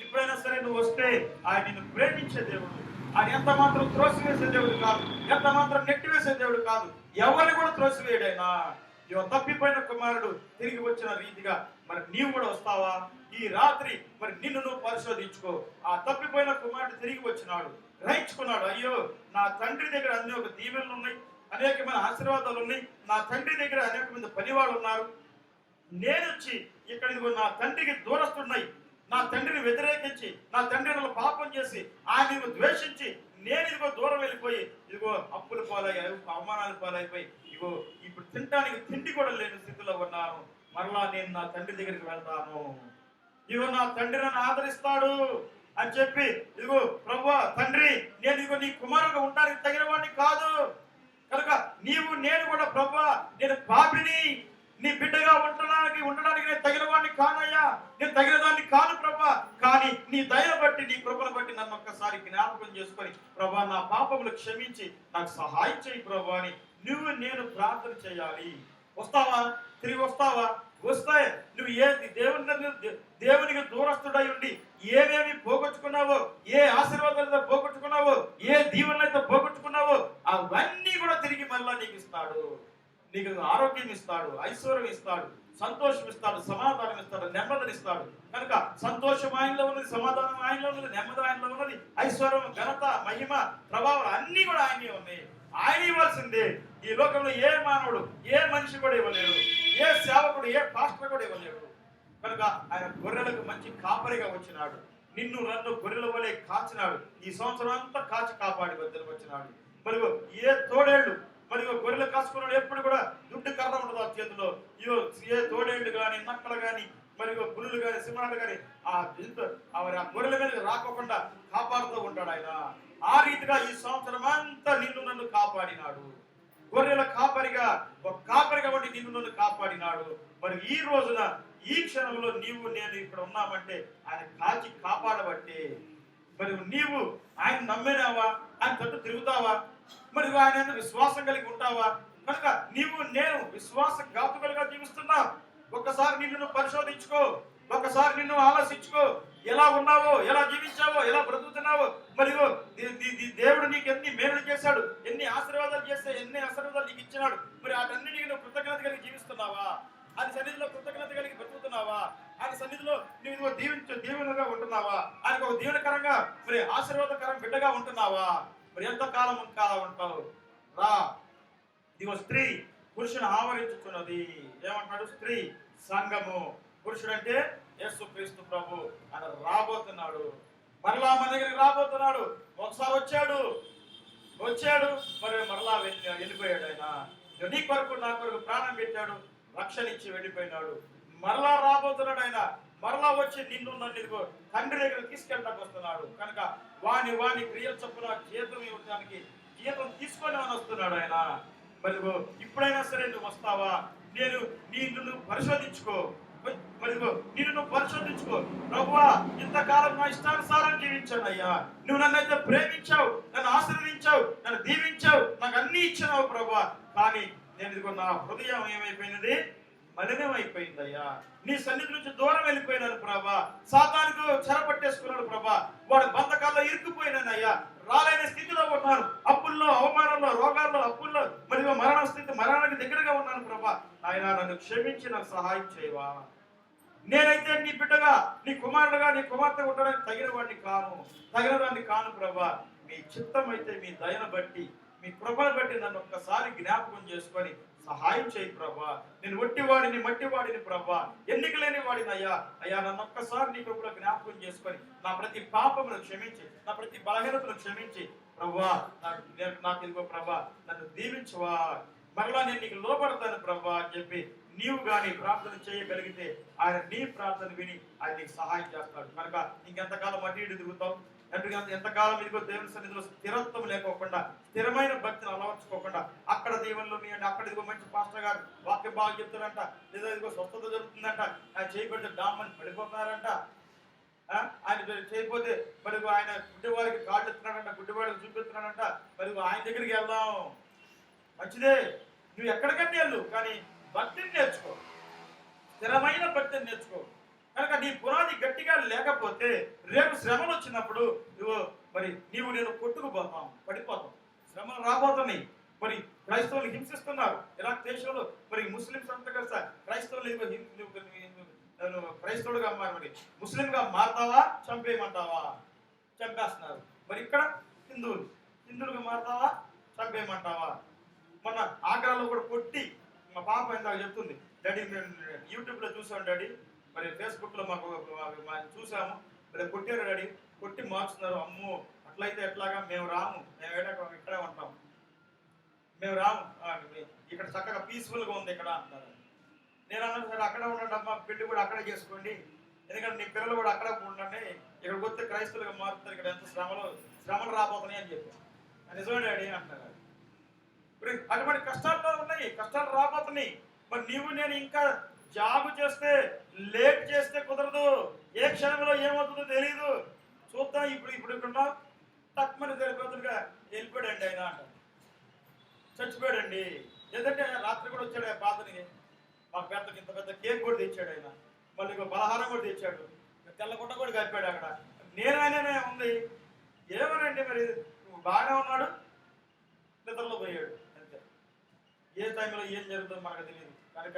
ఇప్పుడైనా సరే నువ్వు వస్తే ఆయన నిన్ను ప్రేమించే దేవుడు. ఆయన ఎంత మాత్రం త్రోసివేసే దేవుడు కాదు, ఎంత మాత్రం నెట్టివేసే దేవుడు కాదు. ఎవరిని కూడా త్రోసివేయడైనా. తప్పిపోయిన కుమారుడు తిరిగి వచ్చిన రీతిగా మరి నీవు కూడా వస్తావా? ఈ రాత్రి మరి నిన్ను నువ్వు పరిశోధించుకో. ఆ తప్పిపోయిన కుమారుడు తిరిగి వచ్చినాడు, గ్రహించుకున్నాడు, అయ్యో నా తండ్రి దగ్గర అనేక దీవెనలు ఉన్నాయి, అనేకమైన ఆశీర్వాదాలు ఉన్నాయి, నా తండ్రి దగ్గర అనేక మంది పనివాళ్ళు ఉన్నారు, నేను వచ్చి ఇక్కడ ఇదిగో నా తండ్రికి దూరస్తున్నాయి, నా తండ్రిని వ్యతిరేకించి, నా తండ్రిని పాపం చేసి, ఆయన ద్వేషించి నేను ఇదిగో దూరం వెళ్ళిపోయి ఇదిగో అప్పుల పాలయ్యాయి, అవమానాల పాలైపోయి ఇదిగో ఇప్పుడు తినడానికి తిండి కూడా లేని స్థితిలో ఉన్నాను. మరలా నేను నా తండ్రి దగ్గరికి వెళ్తాను. ఇదిగో నా తండ్రి నన్ను ఆదరిస్తాడు, అని చెప్పి, ఇదిగో ప్రభువా తండ్రి, నేను ఇదిగో నీ కుమారుడుగా ఉండడానికి తగిన వాడిని కాదు కనుక నేను కూడా ప్రభువా, నేను పాపిని, నీ బిడ్డగా ఉండడానికి నేను తగిన వాడిని కానయ్యా, నేను తగిన దాన్ని కాను ప్రభా. కానీ నీ దయను బట్టి, నీ కృపను బట్టి నన్ను ఒక్కసారి జ్ఞాపకం చేసుకొని ప్రభా, నా పాపములు క్షమించి నాకు సహాయం చేయి ప్రభా అని నేను ప్రార్థన చేయాలి. వస్తావా? తిరిగి వస్తావా? వస్తే నువ్వు దేవునికి దూరస్తుడై ఉండి ఏమేమి పోగొట్టుకున్నావో, ఏ ఆశీర్వాదాలతో పోగొట్టుకున్నావో, ఏ దీవెనలతో పోగొట్టుకున్నావో అవన్నీ కూడా తిరిగి మళ్ళా నీకు ఇస్తాడు. నీకు ఆరోగ్యం ఇస్తాడు, ఐశ్వర్యం ఇస్తాడు, సంతోషం ఇస్తాడు, సమాధానం ఇస్తాడు, నెమ్మదిని ఇస్తాడు. కనుక సంతోషం ఆయనలో ఉన్నది, సమాధానం ఆయనలో ఉన్నది, నెమ్మది ఆయనలో ఉన్నది, ఐశ్వర్యం, ఘనత, మహిమ, ప్రభావం అన్ని కూడా ఆయనే ఉన్నాయి. ఆయన ఇవ్వాల్సిందే. ఈ లోకంలో ఏ మానవుడు, ఏ మనిషి కూడా ఇవ్వలేడు, ఏ సేవకుడు, ఏ పాస్టర్ కూడా ఇవ్వలేడు. కనుక ఆయన గొర్రెలకు మంచి కాపరిగా వచ్చినాడు. నిన్ను నన్ను గొర్రెల వలె కాచినాడు. ఈ సంవత్సరం అంతా కాచి కాపాడి వద్దకు వచ్చినాడు. మరి ఏ తోడేళ్లు, మరి గొర్రెలు కాసుకున్నాడు ఎప్పుడు కూడా దుడ్డు కర్ర ఉండదు ఆ చేతిలో. ఏ తోడేళ్లు కానీ, నక్కలు కానీ, మరి పులులు కానీ, సింహాలు కానీ ఆ గొర్రెల మీద రాకోకుండా కాపాడుతూ ఉంటాడు ఆయన. ఆ రీతిగా ఈ సంవత్సరం అంతా నిన్ను నన్ను కాపాడినాడు. గొర్రెల కాపరిగా, ఒక కాపరిగా ఉండి నిన్ను నన్ను కాపాడినాడు. మరి ఈ రోజున, ఈ క్షణంలో నీవు నేను ఇక్కడ ఉన్నామంటే ఆయన కాచి కాపాడబట్టే. మరి నీవు ఆయన నమ్మినావా? ఆయన తట్టు తిరుగుతావా? మరి ఆయన విశ్వాసం కలిగి ఉంటావా? కనుక నేను విశ్వాసఘాతుకులుగా జీవిస్తున్నా. ఒక్కసారి నిన్ను పరిశోధించుకో, ఒక్కసారి నిన్ను ఆలోచించుకో. ఎలా ఉన్నావో, ఎలా జీవించావో, ఎలా బ్రతుకుతున్నావో. మరి దేవుడు నీకు ఎన్ని మేలు చేశాడు, ఎన్ని ఆశీర్వాదాలు నీకు ఇచ్చినాడు. మరి వాటన్నిటికీ నువ్వు కృతజ్ఞత కలిగి జీవిస్తున్నావా? ఆయన సన్నిధిలో కృతజ్ఞత కలిగి బ్రతుకుతున్నావా? ఆయన సన్నిధిలో నువ్వు దీవెనగా ఉంటున్నావా? ఆయనకు ఒక దీవెనకరంగా, మరి ఆశీర్వాదకరం బిడ్డగా ఉంటున్నావా? మరి ఎంతకాలం ఇంకా ఉంటావు? రా. ఇదిగో స్త్రీ పురుషుని ఆవరించుకున్నది. ఏమంటాడు? స్త్రీ సంఘము. పురుషుడు అంటే యేసు క్రీస్తు ప్రభు. ఆయన రాబోతున్నాడు, మరలా మన దగ్గరికి రాబోతున్నాడు. ఒకసారి వచ్చాడు, మరి మరలా వెళ్ళిపోయాడు. ఆయన నీ కొరకు, నా కొరకు ప్రాణం పెట్టాడు, రక్షణ ఇచ్చి వెళ్ళిపోయినాడు. మరలా రాబోతున్నాడు ఆయన. మరలా వచ్చి నిన్ను నన్ను తండ్రి దగ్గర తీసుకెళ్ళడానికి వస్తున్నాడు. కనుక వాని క్రియలు చొప్పున జీతం ఇవ్వడానికి జీతం తీసుకొని వస్తున్నాడు ఆయన. మరి ఇప్పుడైనా సరే నువ్వు వస్తావా? నిన్ను పరిశోధించుకో. మరి నిన్ను పరిశోధించుకో. ప్రభువా, ఇంతకాలం నా ఇష్టానుసారం జీవించాను అయ్యా. నువ్వు నన్నైతే ప్రేమించావు, నన్ను ఆశీర్వదించావు, నన్ను దీవించావు, నాకు అన్ని ఇచ్చినావు ప్రభువా. కానీ నా హృదయం ఏమైపోయినది? మలినం అయిపోయిందయ్యా. నీ సన్నిధి నుంచి దూరం వెళ్ళిపోయినాను ప్రభా. సాతానుకు చెరపట్టేసుకున్నాడు ప్రభా. వాడి బంధకాల్లో ఇరుక్కుపోయినానయ్యా. రాలేని స్థితిలో ఉన్నాను. అప్పుల్లో, అవమానంలో, రోగాల్లో, అప్పుల్లో, మరియు మరణానికి దగ్గరగా ఉన్నాను ప్రభా. ఆయన నన్ను క్షమించి నాకు సహాయం చేయవా? నేనైతే నీ బిడ్డగా, నీ కుమారుడుగా, నీ కుమార్తె ఉండడానికి తగిన దాన్ని కాను ప్రభా. మీ చిత్తం అయితే, మీ దయను బట్టి, మీ కృపను బట్టి నన్ను ఒక్కసారి జ్ఞాపకం చేసుకొని సహాయం చేయి ప్రభా. నేను మట్టివాడిని ప్రభా, ఎన్నిక లేని వాడిని అయ్యా. నన్ను ఒక్కసారి నీ కృపలో జ్ఞాపకం చేసుకొని నా ప్రతి పాపమును క్షమించి, నా ప్రతి బలహీనతను క్షమించి ప్రభా, నాకు ఇదిగో ప్రభా, నన్ను దీవించవా. మరలా నేను నీకు లోపడతాను ప్రభా అని చెప్పి నీవు కానీ ప్రార్థన చేయగలిగితే ఆయన నీ ప్రార్థన విని ఆయన నీకు సహాయం చేస్తాడు. కనుక ఇంకెంతకాలం అటు ఇటు తిరుగుతావు? ఎంతకాలం ఇదిగో దేవుని సన్నిధిలో స్థిరత్వం లేకోకుండా, స్థిరమైన భక్తిని అలవర్చుకోకుండా, అక్కడ దేవుళ్ళు అక్కడ ఇదిగో మంచి పాస్టర్ గారు వాక్యం బాగా చెప్తారంట, లేదా ఇదిగో స్వస్థత జరుగుతుందంట, ఆయన చేయబడితే డామ్మని పడిపోతున్నారంట. ఆయన చేయకపోతే మరి ఆయన గుడ్డివారికి కాళ్ళు ఎత్తున్నాడంట, గుడ్డివాడికి చూపిస్తున్నాడంట. మరి ఆయన దగ్గరికి వెళ్దాం, మంచిదే, నువ్వు ఎక్కడికన్నా వెళ్ళు, కానీ భక్తిని నేర్చుకో, స్థిరమైన భక్తిని నేర్చుకో. కనుక నీ పునాది గట్టిగా లేకపోతే రేపు శ్రమలు వచ్చినప్పుడు నేను కొట్టుకుపోతాం, పడిపోతాం. శ్రమలు రాబోతున్నాయి. మరి క్రైస్తవులు హింసిస్తున్నారు ఇరాక్ దేశంలో. మరి ముస్లింస్ అంతా కలిసి క్రైస్తవుడుగా మారి మరి ముస్లింగా మారుతావా? చంపేయమంటావా? చంపేస్తున్నారు. మరి ఇక్కడ హిందువులుగా మారుతావా? చంపేయమంటావా? మొన్న ఆగ్రాలో కూడా కొట్టి, మా పాప ఇందాక చెప్తుంది, డాడీ మేము యూట్యూబ్లో చూసాం డాడీ, మరి ఫేస్బుక్లో మాకు చూసాము, మరి కొట్టారు డాడీ, కొట్టి మార్చుతున్నారు. అమ్మో, అట్లయితే ఎట్లాగా? మేము రాము, మేము ఇక్కడే ఉంటాం, మేము రాము, ఇక్కడ చక్కగా పీస్ఫుల్గా ఉంది ఇక్కడ అంటారు. నేను అన్నాను, సరే అక్కడే ఉండండి అమ్మా, పెళ్లి కూడా అక్కడే చేసుకోండి, ఎందుకంటే నీ పిల్లలు కూడా అక్కడ ఉండండి, ఇక్కడికి వస్తే క్రైస్తవులుగా మారుతారు, ఇక్కడ ఎంత శ్రమలు రాబోతున్నాయి అని చెప్పి. నిజమే డాడీ అంటున్నారు. ఇప్పుడు అటువంటి కష్టాల్లో ఉన్నాయి, కష్టాలు రాబోతున్నాయి. మరి నీవు నేను ఇంకా జాబ్ చేస్తే లేట్ చేస్తే కుదరదు. ఏ క్షణంలో ఏమవుతుందో తెలియదు. చూద్దాం. ఇప్పుడు ఇక్కడ తక్కువ తెలిపోతుందిగా వెళ్ళిపోయాడండి ఆయన అంట, చచ్చిపోయాడండి. లేదంటే రాత్రి కూడా వచ్చాడు ఆ ప్రార్థనకి, మాకు ఇంత పెద్ద కేక్ కూడా తెచ్చాడు ఆయన, మళ్ళీ ఇంకో పలహారం కూడా తెచ్చాడు, తెల్లగుడ్డ కూడా కలిపాడు అక్కడ. నేను ఆయననే ఉంది. ఏమనండి మరి, బాగానే ఉన్నాడు, నిద్రలో పోయాడు అంతే. ఏ టైంలో ఏం జరుగుతుందో మనకు తెలియదు. కనుక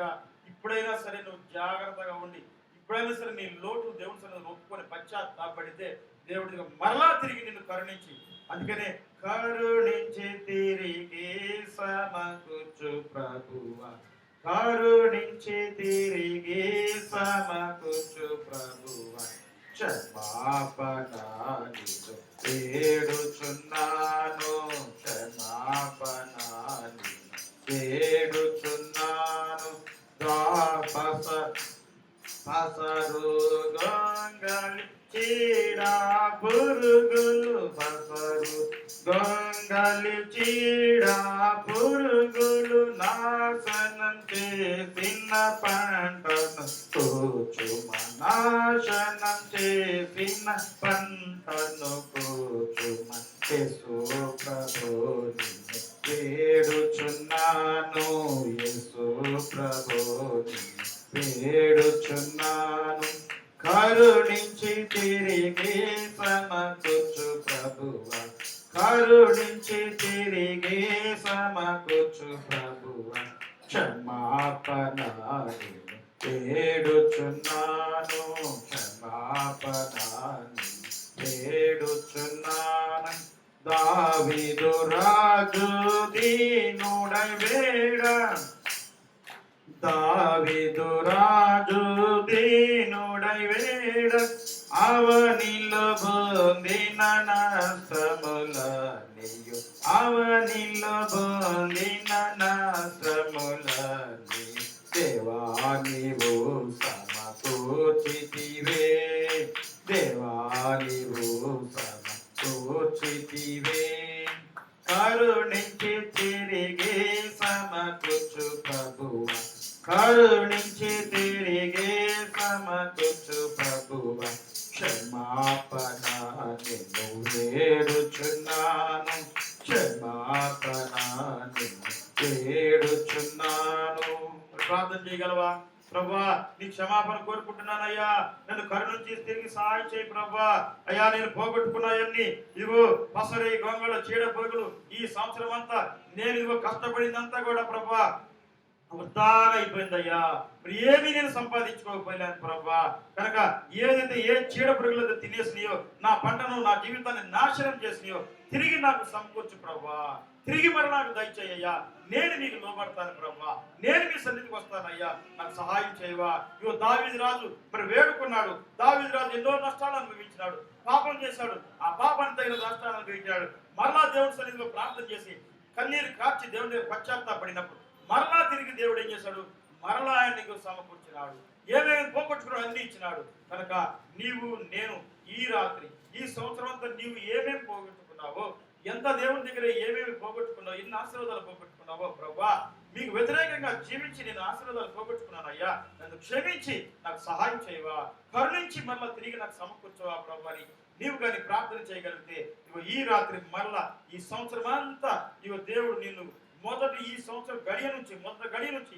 ఇప్పుడైనా సరే నువ్వు జాగ్రత్తగా ఉండి, ఇప్పుడైనా సరే నీ లోటు దేవుని సన్నిధిలో ఒప్పుకొని పశ్చాత్తాపడితే దేవుడికి మరలా తిరిగి నిన్ను కరుణించి, అందుకనే కరుణించి తిరిగి సమకూర్చు ప్రభువా, కరుణించి తిరిగి సమకూర్చు ప్రభువా, క్షమాపణాలు వేడుచున్నాను, క్షమాపణాలు వేడుచున్నాను. పసరు గొంగలి చీడా పురుగులు, పసరు గొంగలి చీడా పురుగులు నాశనం చేసిన పంటను కూచుమ, నాశనం చేసిన పంటను కూచుమ. యేసు ప్రభుని వేడుచున్నాను, యేసు ప్రభుని వేడుచున్నాను. కరుణించి తిరిగి సమకూర్చు ప్రభువా, కరుణించి తిరిగి సమకూర్చు ప్రభువా, క్షమాపణాలు వేడుచున్నాను, క్షమాపణాలు వేడుచున్నాను. దావీదు రాజు దీనుడై వేడ, దావీదు రాజు దీనుడై వేడ, అవనిలో పొందిన నష్టములనియు, అవనిలో పొందిన నష్టములని దేవా నీవు సమకూర్చితివే, దేవా నీవు సమకూర్చితివే. కరుణించి తిరిగి సమకూర్చు ప్రభువా, కరుణించి తిరిగి సమకూర్చు ప్రభువా, క్షమాపణ నిన్ను వేడుచున్నాను, క్షమాపణ నిన్ను వేడుచున్నాను. ప్రార్థన చేయగలవా? ప్రభా నీ క్షమాపణ కోరుకుంటున్నానయ్యా, నన్ను కరుణించి తిరిగి సహాయం చేయి ప్రభా. అయ్యా నేను పోగొట్టుకున్నాయన్ని, ఇదిగో పసరి గొంగళ చీడ పురుగులు ఈ సంవత్సరం అంతా నేను ఇదిగో కష్టపడిందంతా కూడా ప్రభా వృధాగా అయిపోయిందయ్యా. మరి ఏమీ నేను సంపాదించుకోకపోయాను ప్రభా. కనుక ఏదైతే ఏ చీడ పురుగులతో తినేసినాయో, నా పంటను నా జీవితాన్ని నాశనం చేసినాయో తిరిగి నాకు సమకూర్చు ప్రభా, తిరిగి మరి నాకు దయచేయ్యా. నేను నీకు లోబడతాను ప్రభా, నేను మీ సన్నిధికి వస్తానయ్యా, నాకు సహాయం చేయవా. ఇగో దావీదు రాజు మరి వేడుకున్నాడు. దావీదు రాజు ఎన్నో నష్టాలు అనుభవించినాడు, పాపం చేశాడు, ఆ పాపాన్ని తగిన నష్టాలు అనుభవించాడు. మరలా దేవుడి సన్నిధిలో ప్రార్థన చేసి కన్నీరు కార్చి దేవుడి దగ్గర పశ్చాత్తాపడినప్పుడు మరలా తిరిగి దేవుడు ఏం చేశాడు? మరలా ఆయన నీకు సమకూర్చినాడు, ఏమేమి పోగొట్టుకున్నాడు అన్ని ఇచ్చినాడు. కనుక నీవు నేను ఈ రాత్రి ఈ సంవత్సరం అంతా నీవు ఏమేమి పోగొట్టుకున్నావో, ఎంత దేవుని దగ్గర ఏమేమి పోగొట్టుకున్నావు, ఎన్ని ఆశీర్వాదాలు పోగొట్టుకున్నావో ప్రభా, మీకు వ్యతిరేకంగా జీవించి నేను ఆశీర్వాదాలు పోగొట్టుకున్నానయ్యా, నన్ను క్షమించి నాకు సహాయం చేయవా, కరుణించి మరలా తిరిగి నాకు సమకూర్చవా ప్రభా అని నీవు కానీ ప్రార్థన చేయగలిగితే ఇగో ఈ రాత్రి మరలా ఈ సంవత్సరం అంతా ఇగో దేవుడు నిన్ను మొదటి ఈ సంవత్సరం మొదటి గడియ నుంచి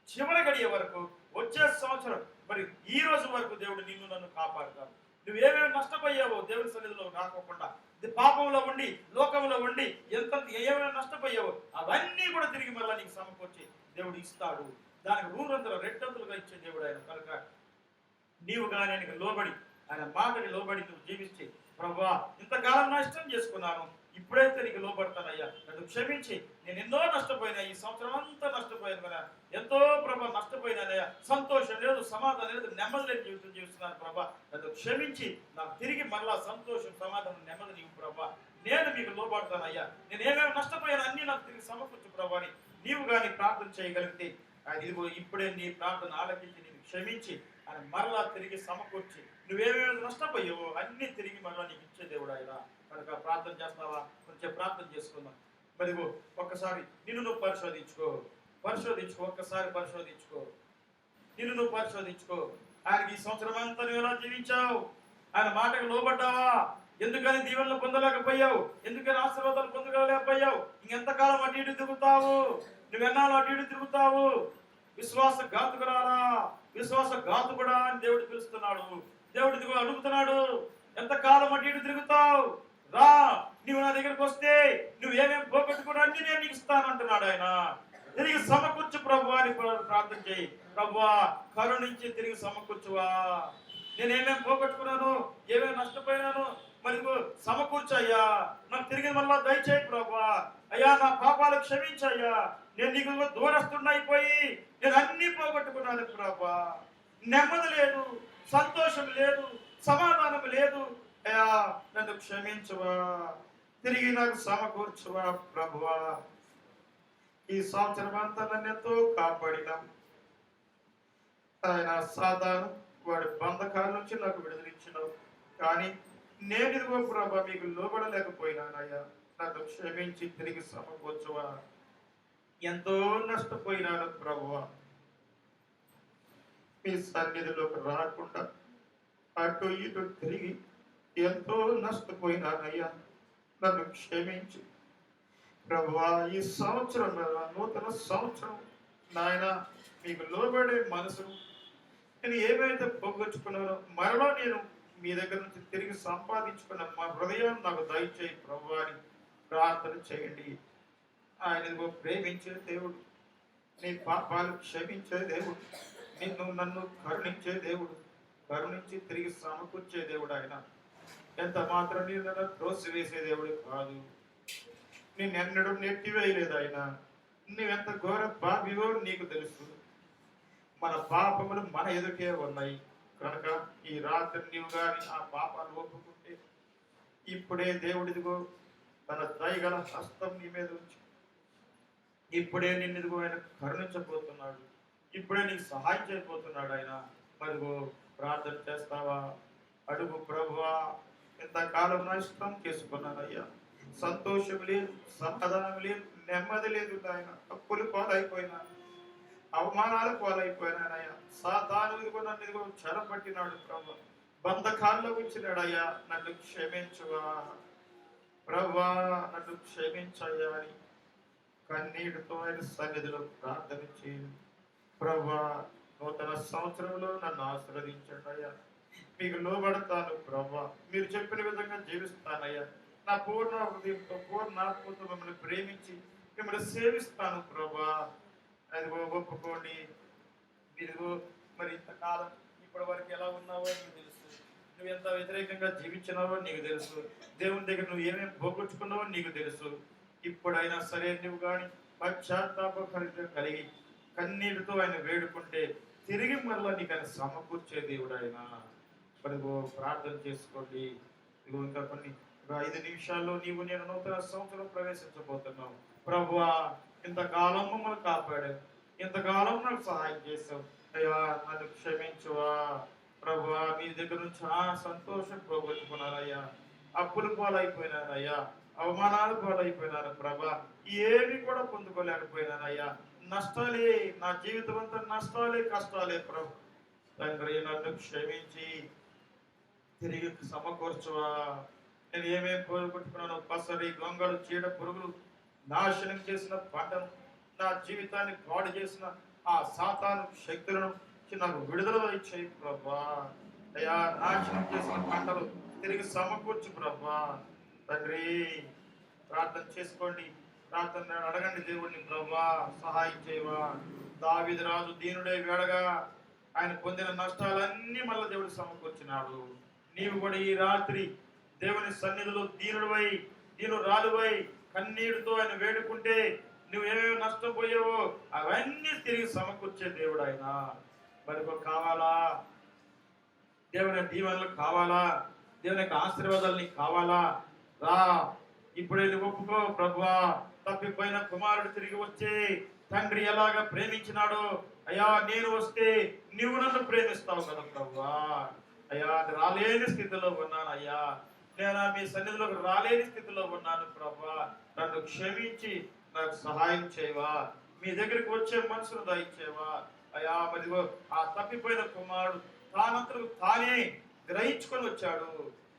చివరి గడియ వరకు వచ్చే సంవత్సరం మరి ఈ రోజు వరకు దేవుడు నిన్ను నన్ను కాపాడుతాడు. నువ్వు ఏమేమి నష్టపోయావో దేవుని సన్నిధిలో రాకోకుండా పాపంలో ఉండి లోకంలో ఉండి ఏమేమి నష్టపోయావో అవన్నీ కూడా తిరిగి మళ్ళీ నీకు సమకూర్చి దేవుడు ఇస్తాడు. దానికి నూరంతలు రెట్టంతులుగా ఇచ్చే దేవుడు ఆయన. కనుక నీవు కానీ ఆయనకి లోబడి ఆయన మాటకి లోబడి నువ్వు జీవించి ప్రభా ఇంతకాలం నా ఇష్టం చేసుకున్నాను, ఇప్పుడైతే నీకు లోబడతానయ్యా, నన్ను క్షమించి నేను ఎన్నో నష్టపోయినా, ఈ సంవత్సరం అంతా నష్టపోయాను కదా, ఎంతో ప్రభా నష్టపోయినానయ్యా, సంతోషం లేదు, సమాధానం లేదు, నెమ్మది లేని జీవితం జీవిస్తున్నాను ప్రభా, నన్ను క్షమించి నాకు తిరిగి మరలా సంతోషం సమాధానం నెమ్మది నీవు ప్రభా, నేను మీకు లోబడతానయ్యా, నేను ఏమేమి నష్టపోయాను అన్ని నాకు తిరిగి సమకూర్చు ప్రభా అని నీవు కానీ ప్రార్థన చేయగలిగితే ఇదిగో ఇప్పుడే నీ ప్రార్థన ఆలకించి నేను క్షమించి ఆయన మరలా తిరిగి సమకూర్చి నువ్వేమేమి నష్టపోయావో అన్ని తిరిగి మరలా నీకు ఇచ్చే దేవుడు ఆయన. కనుక ప్రార్థన చేస్తావా? కొంచెం ప్రార్థన చేసుకుందాం. మరిగో ఒక్కసారి నిన్ను నువ్వు పరిశోధించుకో, ఒక్కసారి పరిశోధించుకో, నిన్ను నువ్వు పరిశోధించుకో. ఆయనకి ఈ సంవత్సరం అంతా నువ్వు ఎలా జీవించావు? ఆయన మాటకు లోబడ్డావా? ఎందుకని దీవెనలు పొందలేకపోయావు? ఎందుకని ఆశీర్వాదాలు పొందలేకపోయావు? ఇంకెంతకాలం అటు ఇటు తిరుగుతావు? నువ్వెన్నాళ్ళు అటు ఇటు తిరుగుతావు? విశ్వాసఘాతుకురాలా, విశ్వాసఘాతుకుడా అని దేవుడు పిలుస్తున్నాడు. దేవుడు ఇదిగో అడుగుతున్నాడు, ఎంతకాలం అటు ఇటు తిరుగుతావు? రా, నువ్వు నా దగ్గరకు వస్తే నువ్వేమేమి పోగొట్టుకున్నా అన్ని నేను నీకు ఇస్తానంటున్నాడు ఆయన. తిరిగి సమకూర్చు ప్రభు అని ప్రార్థన చేయి. ప్రభువా, కరుణించి తిరిగి సమకూర్చువా. నేనేమేమి పోగొట్టుకున్నాను, ఏమేమి నష్టపోయినాను, మరి సమకూర్చయ్యా. నాకు తిరిగి మళ్ళా దయచేయి ప్రభువా. అయ్యా, నా పాపాలు క్షమించయ్యా. నేను నీకు దూరస్తున్నైపోయి నేను అన్ని పోగొట్టుకున్నాను ప్రభువా. నెమ్మది లేదు, సంతోషం లేదు, సమాధానం లేదు. అయ్యా, నన్ను క్షమించువా, తిరిగి నాకు సమకూర్చువా ప్రభువా. ఈ సంవత్సరం అంతా నన్ను ఎంతో కాపాడినా ఆయన సాతాను వాడి బంధకాల నుంచి నాకు విడుదలిచ్చినావు. కానీ నేను ఇదిగో ప్రభా మీకు లోబడలేకపోయినానయ్యా. నన్ను క్షమించి తిరిగి సమకూర్చువా. ఎంతో నష్టపోయినాను ప్రభువా. మీ సన్నిధిలోకి రాకుండా అటు ఇటు తిరిగి ఎంతో నష్టపోయినానయ్యా. నన్ను క్షమించి ప్రభువా, ఈ సంవత్సరం నూతన సంవత్సరం నాయన మీకు లోబడే మనసు నేను ఏమైతే పోగొచ్చుకున్నానో మరలా నేను మీ దగ్గర నుంచి తిరిగి సంపాదించుకున్న మా హృదయాన్ని నాకు దయచేయి ప్రభువా అని ప్రార్థన చేయండి. ఆయన ప్రేమించే దేవుడు, నీ పాపాలు క్షమించే దేవుడు, నన్ను కరుణించే దేవుడు, కరుణించి తిరిగి సమకూర్చే దేవుడు. ఆయన ఎంత మాత్రం నేను నన్ను త్రోసివేసే దేవుడు కాదు. నేనెన్నడూ నెట్టివేయలేదు ఆయన. నువ్వెంత ఘోర పాపివో నీకు తెలుసు. మన పాపములు మన ఎదుటే ఉన్నాయి. కనుక ఈ రాత్రి నీవు గాని ఆ పాపాలు ఒప్పుకుంటే ఇప్పుడే దేవుడిదిగో తన దయగల హస్తం నీ మీద ఉంచి ఇప్పుడే నిన్నుదిగో ఆయన కరుణించబోతున్నాడు. ఇప్పుడే నీకు సహాయం చేయబోతున్నాడు ఆయన. మరిగో ప్రార్థన చేస్తావా? అడుగు ప్రభువా, ఎంతకాలం నష్టం చేసుకున్నానయ్యా. సంతోషం లేదు, సమాధానం లేదు, నెమ్మది లేదు ఆయన. అప్పులు పాలైపోయినా, అవమానాలు పాలైపోయినానయ్యా. సాతాను నన్ను చెరపట్టినాడు ప్రభు, బంధకాల్లో ఉంచినాడయ్యా. నన్ను క్షమించువా ప్రభువా, నన్ను క్షమించయ్యా అని కన్నీటితో ఆయన సన్నిధిలో ప్రార్థన చేయండి. ప్రభువా, నూతన సంవత్సరంలో నన్ను ఆశీర్వదించండి అయ్యా. మీకు లోబడతాను ప్రభువా, మీరు చెప్పిన విధంగా జీవిస్తానయ్యా. నా పూర్ణ హృదయంతో పూర్ణ ఆత్మతో మిమ్మల్ని ప్రేమించి మిమ్మల్ని సేవిస్తాను ప్రభువా. అది ఒప్పుకోండి. మీరు మరి ఇంతకాలం ఇప్పటి వరకు ఎలా ఉన్నావో నీకు తెలుసు. నువ్వు ఎంత వ్యతిరేకంగా జీవించినావో నీకు తెలుసు. దేవుని దగ్గర నువ్వు ఏమేమి పోగొట్టుకున్నావో నీకు తెలుసు. ఇప్పుడైనా సరే నువ్వు కానీ పశ్చాత్తాపం కలిగి కన్నీటితో ఆయన వేడుకుంటే తిరిగి మరలా నీకు ఆయన సమకూర్చే దేవుడు ఆయన. మరి ప్రార్థన చేసుకోండి. ఇదిగో ఇంకా కొన్ని 5 నిమిషాల్లో నీవు నేను నూతన సంవత్సరం ప్రవేశించబోతున్నావు. ప్రభువా, ఇంతకాలం మమ్మల్ని కాపాడావు, ఇంతకాలం నాకు సహాయం చేసావు అయ్యా. నన్ను క్షమించువా ప్రభువా. మీ దగ్గర నుంచి సంతోషం పోగొట్టుకున్నానయ్యా. అప్పులు పాలైపోయినానయ్యా, అవమానాలు పాలైపోయినాను ప్రభా. ఏమి కూడా పొందుకోలేకపోయినానయ్యా. నష్టాలే, నా జీవితం అంతా నష్టాలే, కష్టాలే ప్రభు. తండ్రి, నన్ను క్షమించి తిరిగి సమకూర్చువా. నేను ఏమేమి పోగొట్టుకున్నాను, పసరి, గొంగళు, చీడ పురుగులు నాశనం చేసిన పంటను, నా జీవితాన్ని పాడు చేసిన ఆ సాతాను శక్తులను నాకు విడుదల ఇచ్చేయి ప్రభా. అయ్యా, నాశనం చేసిన పంటలు తిరిగి సమకూర్చు ప్రభా. తండ్రి, ప్రార్థన చేసుకోండి, ప్రార్థన అడగండి దేవుడిని. ప్రభా, సహాయం చేయవా. దావీదు రాజు దీనుడే వేడగా ఆయన పొందిన నష్టాలన్నీ మళ్ళీ దేవుడు సమకూర్చినాడు. నీవు కూడా ఈ రాత్రి దేవుని సన్నిధిలో దీనుడివై, దీనురాలువై కన్నీటితో ఆయన వేడుకుంటే నువ్వు ఏమేమి నష్టపోయావో అవన్నీ తిరిగి సమకూర్చే దేవుడు ఆయన. మరికొ కావాలా? దేవుని దీవెనలు కావాలా? దేవుని యొక్క ఆశీర్వాదాలు నీకు కావాలా? రా, ఇప్పుడే నువ్వు ఒప్పుకో ప్రభువా. తప్పిపోయిన కుమారుడు తిరిగి వచ్చి తండ్రి ఎలాగ ప్రేమించినాడో అయ్యా, నేను వస్తే నీవు నన్ను ప్రేమిస్తావు కదా ప్రభువా. అయ్యా, రాలేని స్థితిలో ఉన్నాను అయ్యా, నేను మీ సన్నిధిలోకి రాలేని స్థితిలో ఉన్నాను ప్రభువా. నన్ను క్షమించి నాకు సహాయం చేయవా, మీ దగ్గరికి వచ్చే మనసును దయచేవా అయ్యా. మరిగో ఆ తప్పిపోయిన కుమారుడు తానంతకు తానే గ్రహించుకొని వచ్చాడు.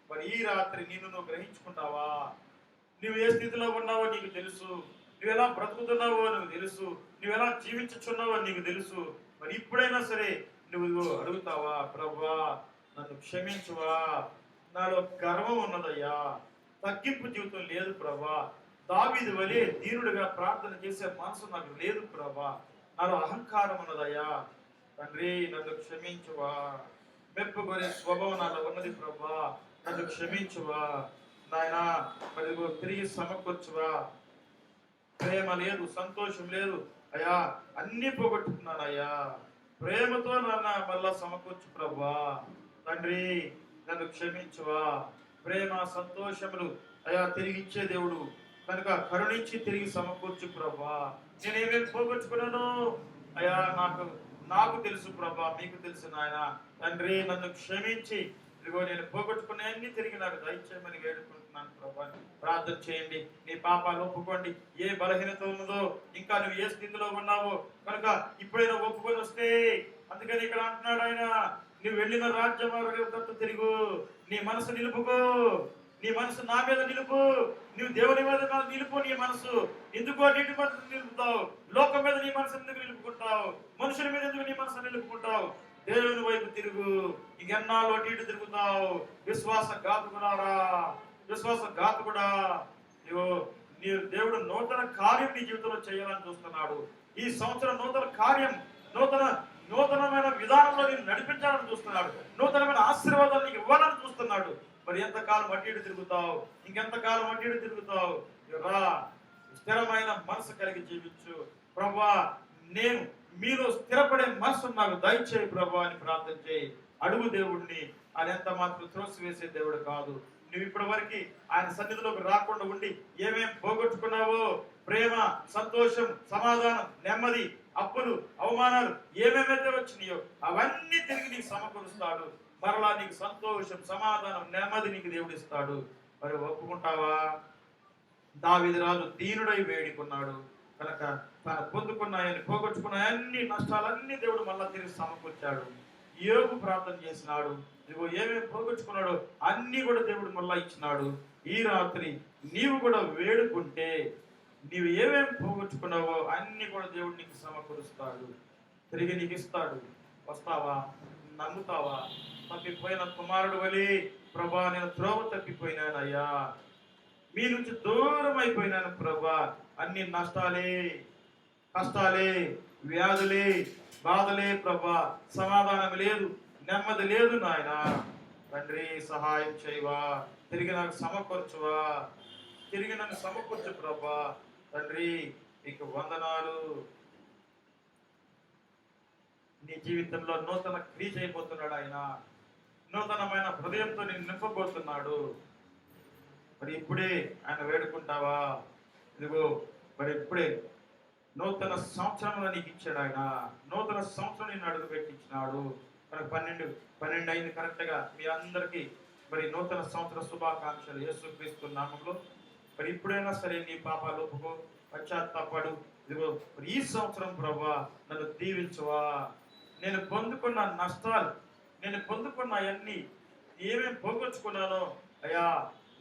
మరి ఈ రాత్రి నిన్ను నువ్వు గ్రహించుకుంటావా? నువ్వు ఏ స్థితిలో ఉన్నావో నీకు తెలుసు, నువ్వు ఎలా బ్రతుకుతున్నావో నీకు తెలుసు, నువ్వు ఎలా జీవించుచున్నావో నీకు తెలుసు. మరి ఇప్పుడైనా సరే నువ్వు అడుగుతావా, ప్రభువా నన్ను క్షమించువా, నాలో గర్వం ఉన్నదయ్యా, తగ్గింపు జీవితం లేదు ప్రభా, దావీదు వలె దీనుడిగా ప్రార్థన చేసే మనసు నాకు లేదు ప్రభా, నాలో అహంకారం ఉన్నదయ్యా, తండ్రి నన్ను క్షమించువా, మెప్పుకొనే స్వభావం నాలో ఉన్నది ప్రభా, నన్ను క్షమించువా నాయనా. మరి తిరిగి సమకూర్చువా, ప్రేమ లేదు, సంతోషం లేదు అయ్యా, అన్ని పోగొట్టుకున్నానయ్యా, ప్రేమతో నాన్న మళ్ళా సమకూర్చు ప్రభా. తండ్రి నన్ను క్షమించువా, ప్రేమ సంతోషములు అయ్యా తిరిగిచ్చే దేవుడు కనుక కరుణించి తిరిగి సమకూర్చు ప్రభా. నేనేమేమి పోగొట్టుకున్నాను అయ్యా నాకు తెలుసు ప్రభా, మీకు తెలుసు నాయన. తండ్రి నన్ను క్షమించి ఇదిగో నేను పోగొట్టుకునే అన్ని తిరిగి నాకు దయచేయమని వేడుకుంటున్నాను ప్రభా. ప్రార్థన చేయండి, నీ పాపాలు ఒప్పుకోండి. ఏ బలహీనత ఉన్నదో, ఇంకా నువ్వు ఏ స్థితిలో ఉన్నావో కనుక ఇప్పుడైనా ఒప్పుకొని వస్తే, అందుకని ఇక్కడ అంటున్నాడు ఆయన, నువ్వు వెళ్ళిన రాజ్యం తిరుగు, నీ మనసు నిలుపుకో, నీ మనసు నా మీద నిలుపు, నువ్వు దేవుని మీద నిలుపు నీ మనసు. ఎందుకు అన్నిటి మీద నిలుపుతావు? లోకం మీద నీ మనసు ఎందుకు నిలుపుకుంటావు? మనుషుల మీద ఎందుకు నీ మనసు నిలుపుకుంటావు? దేవుని వైపు తిరుగు. ఇంకెన్నాళ్ళు అటు ఇటు తిరుగుతావు? విశ్వాసఘాతకుడారా, విశ్వాసఘాతకుడా, నీ దేవుడు నూతన కార్యం నీ జీవితంలో చేయాలని చూస్తున్నాడు. ఈ సంవత్సరం నూతన కార్యం, నూతనమైన విధానంలో నేను నడిపించాలని చూస్తున్నాడు. నూతనమైన ఆశీర్వాదాలు నీకు ఇవ్వాలని చూస్తున్నాడు. మరి ఎంతకాలం అటు ఇటు తిరుగుతావు? ఇంకెంతకాలం అటు ఇటు తిరుగుతావు? రా, స్థిరమైన మనసు కలిగి జీవించు. ప్రభువా, నేను మీలో స్థిరపడే మనసు నాకు దయచేయి ప్రభువా అని ప్రార్థన చేయి. అడుగు దేవుడిని. ఆయన ఎంత మాత్రం త్రోసివేసే దేవుడు కాదు. నువ్వు ఇప్పటి వరకు ఆయన సన్నిధిలోకి రాకుండా ఉండి ఏమేం పోగొట్టుకున్నావో, ప్రేమ, సంతోషం, సమాధానం, నెమ్మది, అప్పులు, అవమానాలు ఏమేమైతే వచ్చినాయో అవన్నీ తిరిగి నీకు సమకూరుస్తాడు. మరలా నీకు సంతోషం, సమాధానం, నెమ్మది నీకు దేవుడు ఇస్తాడు. మరి ఒప్పుకుంటావా? దావీదు రాజు దీనుడై వేడుకున్నాడు కనుక తాను పొందుకున్నాయని, పోగొట్టుకున్న అన్ని నష్టాలన్నీ దేవుడు మళ్ళా తిరిగి సమకూర్చాడు. యోబు ప్రార్థన చేసినాడు, ఇదిగో ఏమేమి పోగొట్టుకున్నాడో అన్ని కూడా దేవుడు మళ్ళా ఇచ్చినాడు. ఈ రాత్రి నీవు కూడా వేడుకుంటే నీవు ఏమేమి పోగొట్టుకున్నావో అన్ని కూడా దేవుడు నీకు సమకూరుస్తాడు, తిరిగి నీకు ఇస్తాడు. వస్తావా? నమ్ముతావా? తప్పిపోయిన కుమారుడు వలె, ప్రభా నేను త్రోవ తప్పిపోయినానయ్యా, మీ నుంచి దూరం అయిపోయినాను ప్రభా, అన్ని నష్టాలే, కష్టాలే, వ్యాధులే, బాధలే ప్రభా, సమాధానం లేదు, నెమ్మది లేదు నాయన. తండ్రి సహాయం చేయవా, తిరిగి నాకు సమకూర్చువా, తిరిగి నన్ను సమకూర్చు ప్రభా. తండ్రి నీకు వందనాలు. నీ జీవితంలో నూతన క్రియ చేయబోతున్నాడు ఆయన. నూతనమైన హృదయంతో నేను నింపబోతున్నాడు. మరి ఇప్పుడే ఆయన వేడుకుంటావా? ఇదిగో మరి ఇప్పుడే నూతన సంవత్సరంలో నీకు ఇచ్చాడు ఆయన. నూతన సంవత్సరం నేను అడుగు పెట్టించినాడు. మనకు 12 అయింది కరెక్ట్గా. మీ అందరికీ మరి నూతన సంవత్సర శుభాకాంక్షలు యేసుక్రీస్తు నామములో. మరి ఇప్పుడైనా సరే నీ పాపాలు ఒప్పుకో, పశ్చాత్తాపడు. ఇదిగో మరి ఈ సంవత్సరం ప్రభా నన్ను దీవించవా, నేను పొందుకున్న నష్టాలు, నేను పొందుకున్న అవన్నీ ఏమేమి పోగొచ్చుకున్నానో అయ్యా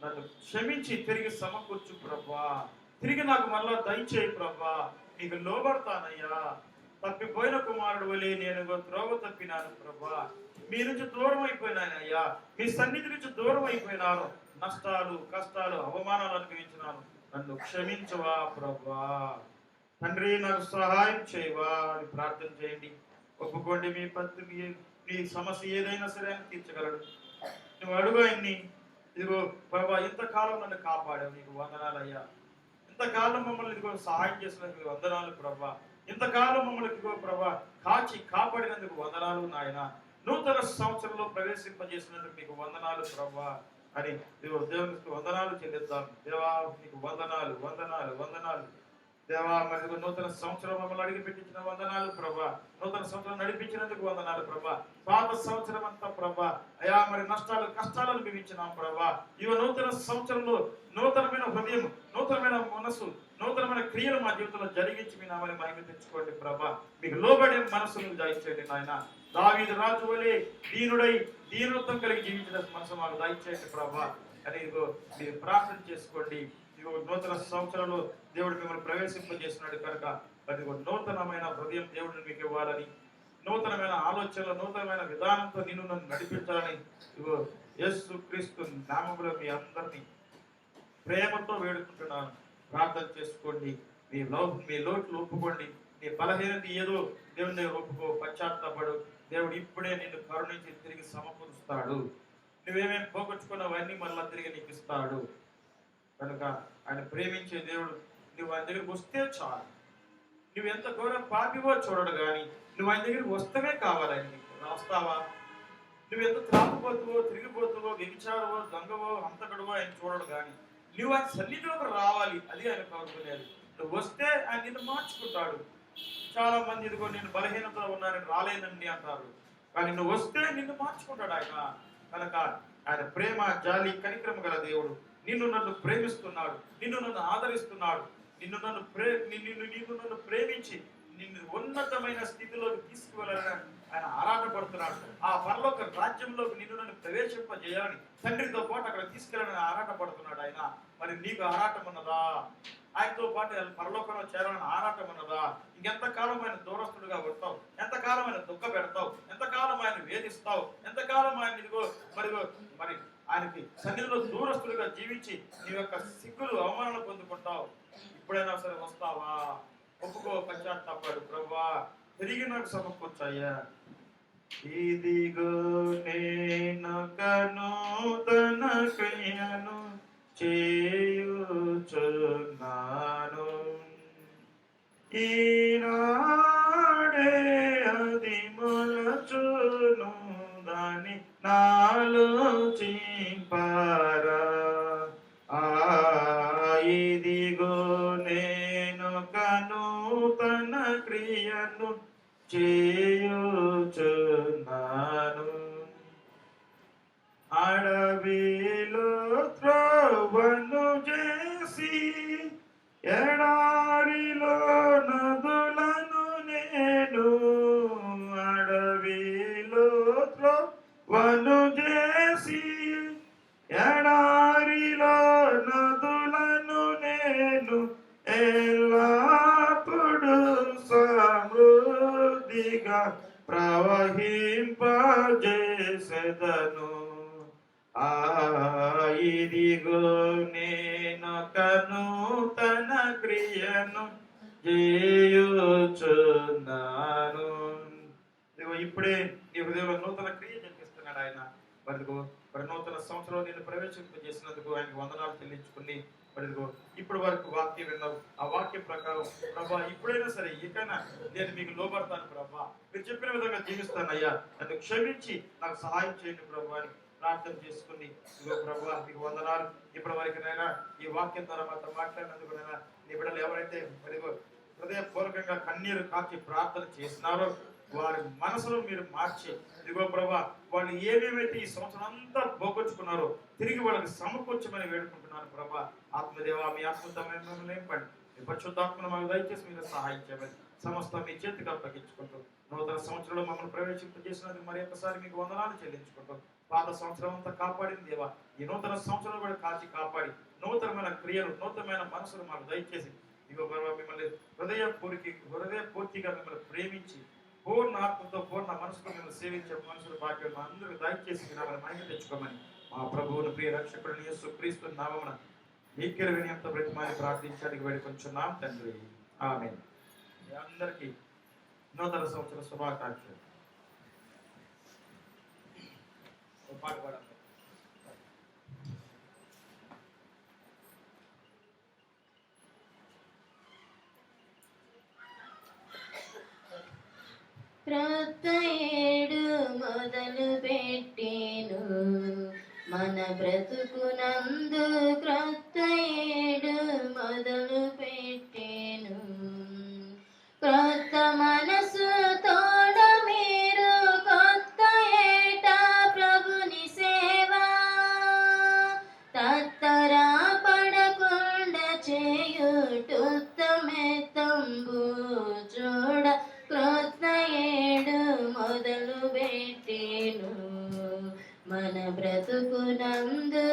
నన్ను క్షమించి తిరిగి సమకూర్చు ప్రభా, తిరిగి నాకు మళ్ళా దయచేయి ప్రభా, నీకు లోబడతానయ్యా. తప్పిపోయిన కుమారుడు వలె నేను త్రోవ తప్పినాను ప్రభా, మీ నుంచి దూరం అయిపోయినానయ్యా, మీ సన్నిధి నుంచి దూరం అయిపోయినాను, నష్టాలు, కష్టాలు, అవమానాలు అనుభవించినాను, నన్ను క్షమించవా ప్రభా. తండ్రి నాకు సహాయం చేయవా అని ప్రార్థన చేయండి. ఒప్పుకోండి, మీ సమస్య ఏదైనా సరే అని తీర్చగలడు. నువ్వు అడుగు ఆయన్ని. ఇదిగో ప్రభా ఇంతకాలం నన్ను కాపాడావు, నీకు వందనాలయ్యా. ఇంతకాలం మమ్మల్ని ఇదిగో సహాయం చేసినందుకు వందనాలు ప్రభా. ఇంతకాలం మమ్మల్ని ఇదిగో ప్రభా కాచి కాపాడినందుకు వందనాలు నాయన. నూతన సంవత్సరంలో ప్రవేశింపజేసినందుకు నీకు వందనాలు ప్రభా అని ఇదిగో దేవునికి వందనాలు చెల్లిద్దాం. దేవా నీకు వందనాలు, వందనాలు, వందనాలు. దేవా మరి నూతన సంవత్సరం మమ్మల్ని అడిగి పెట్టించిన వందనాలు ప్రభా. నూతన సంవత్సరం నడిపించినందుకు వందనాలు ప్రభా. పాత సంవత్సరం అంతా ప్రభా అయా మరి నష్టాలు కష్టాలను మిగించినాం ప్రభా. ఇవ నూతన సంవత్సరంలో నూతనమైన హృదయం, నూతనమైన మనసు, నూతనమైన క్రియలు మా జీవితంలో జరిగించి మీ నామని మహిమ తెచ్చుకోండి ప్రభా. మీకు లోబడే మనసును దయచేయండి నాయన. దావీదు రాజు వలె దీనుడై దీనత్వం కలిగి జీవించిన మనసు మాకు దయచేయండి ప్రభా అని మీరు ప్రార్థన చేసుకోండి. నూతన సంవత్సరంలో దేవుడు మిమ్మల్ని ప్రవేశింపజేస్తున్నాడు కనుక అది నూతనమైన హృదయం దేవుడిని మీకు ఇవ్వాలని, నూతనమైన ఆలోచనలు, నూతనమైన విధానంతో నిన్ను నన్ను నడిపించాలని యేసు క్రీస్తు నామములో మీ అందరినీ ప్రేమతో వేడుకుంటున్నాను. ప్రార్థన చేసుకోండి. మీ లోట్లు ఒప్పుకోండి. నీ బలహీనత ఏదో దేవుని దగ్గర ఒప్పుకో, పశ్చాత్తాపడు. దేవుడు ఇప్పుడే నిన్ను కరుణించి తిరిగి సమకూరుస్తాడు. నువ్వేమేమి పోగొట్టుకున్నావన్నీ మళ్ళీ తిరిగి నీకు ఇస్తాడు. కనుక ఆయన ప్రేమించే దేవుడు. నువ్వు ఆయన దగ్గరికి వస్తే చాలు. నువ్వు ఎంత ఘోరం పాపివో చూడడు కానీ నువ్వు ఆయన దగ్గరికి వస్తమే కావాలని నీకు. వస్తావా? నువ్వు ఎంత త్రాపుపోతువో, తిరిగిపోతువో, వ్యభిచారవో, దొంగవో, హంతకుడువో ఆయన చూడడు కానీ నువ్వు ఆయన సన్నిధిలోకి రావాలి. అది ఆయన కోరుకునేది. నువ్వు వస్తే ఆయన నిన్ను మార్చుకుంటాడు. చాలా మంది ఇదిగో నేను బలహీనతలో ఉన్నానని రాలేనండి అంటారు, కానీ నువ్వు వస్తే నిన్ను మార్చుకుంటాడు ఆయన. కనుక ఆయన ప్రేమ, జాలి, కనికరమ గల దేవుడు. నిన్ను నన్ను ప్రేమిస్తున్నాడు, నిన్ను నన్ను ఆదరిస్తున్నాడు, నిన్ను నన్ను ప్రేమించి నిన్ను ఉన్నతమైన స్థితిలోకి తీసుకువెళ్ళాలని ఆయన ఆరాటపడుతున్నాడు. ఆ పరలోక రాజ్యంలోకి నిన్ను నన్ను ప్రవేశింపజేయాలని తండ్రితో పాటు అక్కడ తీసుకెళ్ళాలని ఆరాటపడుతున్నాడు ఆయన. మరి నీకు ఆరాటం ఉన్నదా? ఆయనతో పాటు పరలోకంలో చేరాలని ఆరాటం ఉన్నదా? ఇంకెంతకాలం ఆయన దూరస్తుడుగా ఉంటావు? ఎంతకాలం ఆయన దుఃఖ పెడతావు? ఎంతకాలం ఆయన వేధిస్తావు? ఎంతకాలం ఆయన ఇదిగో మరి ఆయనకి సన్నిధిలో దూరస్తులుగా జీవించి నీ యొక్క సిగ్గులు, అవమానాలు పొందుకుంటావు? ఇప్పుడైనా సరే వస్తావా? ఒప్పుకో, పశ్చాత్తాపడు. ప్రభువా తిరిగి నాకు సమకూర్చయ్యా. ఇదిగో నేను నూతన క్రియను చేయుచున్నాను, ఈనాడే అది మొలచును దాని నాలో చింపారా. ఇదిగో నేను నూతన క్రియను చేయుచున్నాను, అడవిలో త్రోవను చేసి ఎడారిలో నదులను నేను, అడవిలో త్రోవను చేసి ఎడారిలో నదులను నేను ఎల్లప్పుడు సమృద్ధిగా ప్రవహింపజేసెదను. ఇదిగో నేను నూతన క్రియను చేయుచున్నాను. ఇప్పుడే నీ హృదయంలో నూతన క్రియ జరిపిస్తున్నాడు ఆయన. మరి నూతన సంవత్సరం నేను ప్రవేశింపజేసినందుకు ఆయనకు వందనాలు చెల్లించుకుని ఇప్పుడు వరకు వాక్యం విన్నావు. ఆ వాక్యం ప్రకారం ప్రభా ఇప్పుడైనా సరే ఇకైనా నేను మీకు లోబడతాను ప్రభా, మీరు చెప్పిన విధంగా జీవిస్తానయ్యా, నన్ను క్షమించి నాకు సహాయం చేయండి ప్రభా అని ప్రార్థన చేసుకుని ఇదిగో ప్రభా మీకు వందనాలు. ఇప్పటి వరకునైనా ఈ వాక్యం ద్వారా మాతో మాట్లాడినందుకునైనా నీ బిడ్డలు ఎవరైతే మరిగో హృదయపూర్వకంగా కన్నీరు కాచి ప్రార్థన చేసినారో వారి మనసును మీరు మార్చి ఇదిగో ప్రభా వాళ్ళు ఏమేమైతే ఈ సంవత్సరం అంతా పోగొచ్చుకున్నారో తిరిగి వాళ్ళకి సమకూర్చమని వేడుకుంటున్నాను ప్రభా. ఆత్మదేవ మీ ఆత్మతో నింపండి, మీ పరిశుద్ధాత్మను మాకు దయచేసి మీరు సహాయం చేయమని సమస్త మీ చేతికి అప్పగించుకుంటూ నూతన సంవత్సరంలో మమ్మల్ని ప్రవేశింపజేసినందుకు మరి ఒకసారి మీకు వందనాలు చెల్లించుకుంటూ పాత సంవత్సరం అంతా కాపాడింది దేవా, ఈ నూతన సంవత్సరం కూడా కాచి కాపాడి నూతనమైన క్రియలు, నూతనమైన మనసులు మాకు దయచేసి ఇదిగో ప్రభా మిమ్మల్ని హృదయపూర్తిగా మిమ్మల్ని ప్రేమించి పూర్ణ ఆత్మతో పూర్ణ మనసుతో మిమ్మల్ని సేవించే మనుషులు భాగ్యం అందరూ దయచేసి మిమ్మల్ని మహిమ తెచ్చుకోమని మా ప్రభువును ప్రియ రక్షకుడు యేసు క్రీస్తు నామమున మీకెర వినయంతో బ్రతిమాలి ప్రార్థించడానికి వేడుకొంచున్నాం తండ్రి, ఆమేన్. అందరికీ నూతన సంవత్సర శుభాకాంక్షలు. పాట పాడాలి. క్రొత్త ఏడు మొదలు పెట్టేను మన బ్రతుకునందు, క్రొత్త ఏడు మొదలు పెట్టేను క్రొత్త మనసు తోడ మీరు కొత్త ఏట ప్రభుని సేవా తత్తరా పడకుండా చేయుటుత్తమెత్తంబు చూడ క్రొత్త ఏడు మొదలు పెట్టేను మన బ్రతుకునందు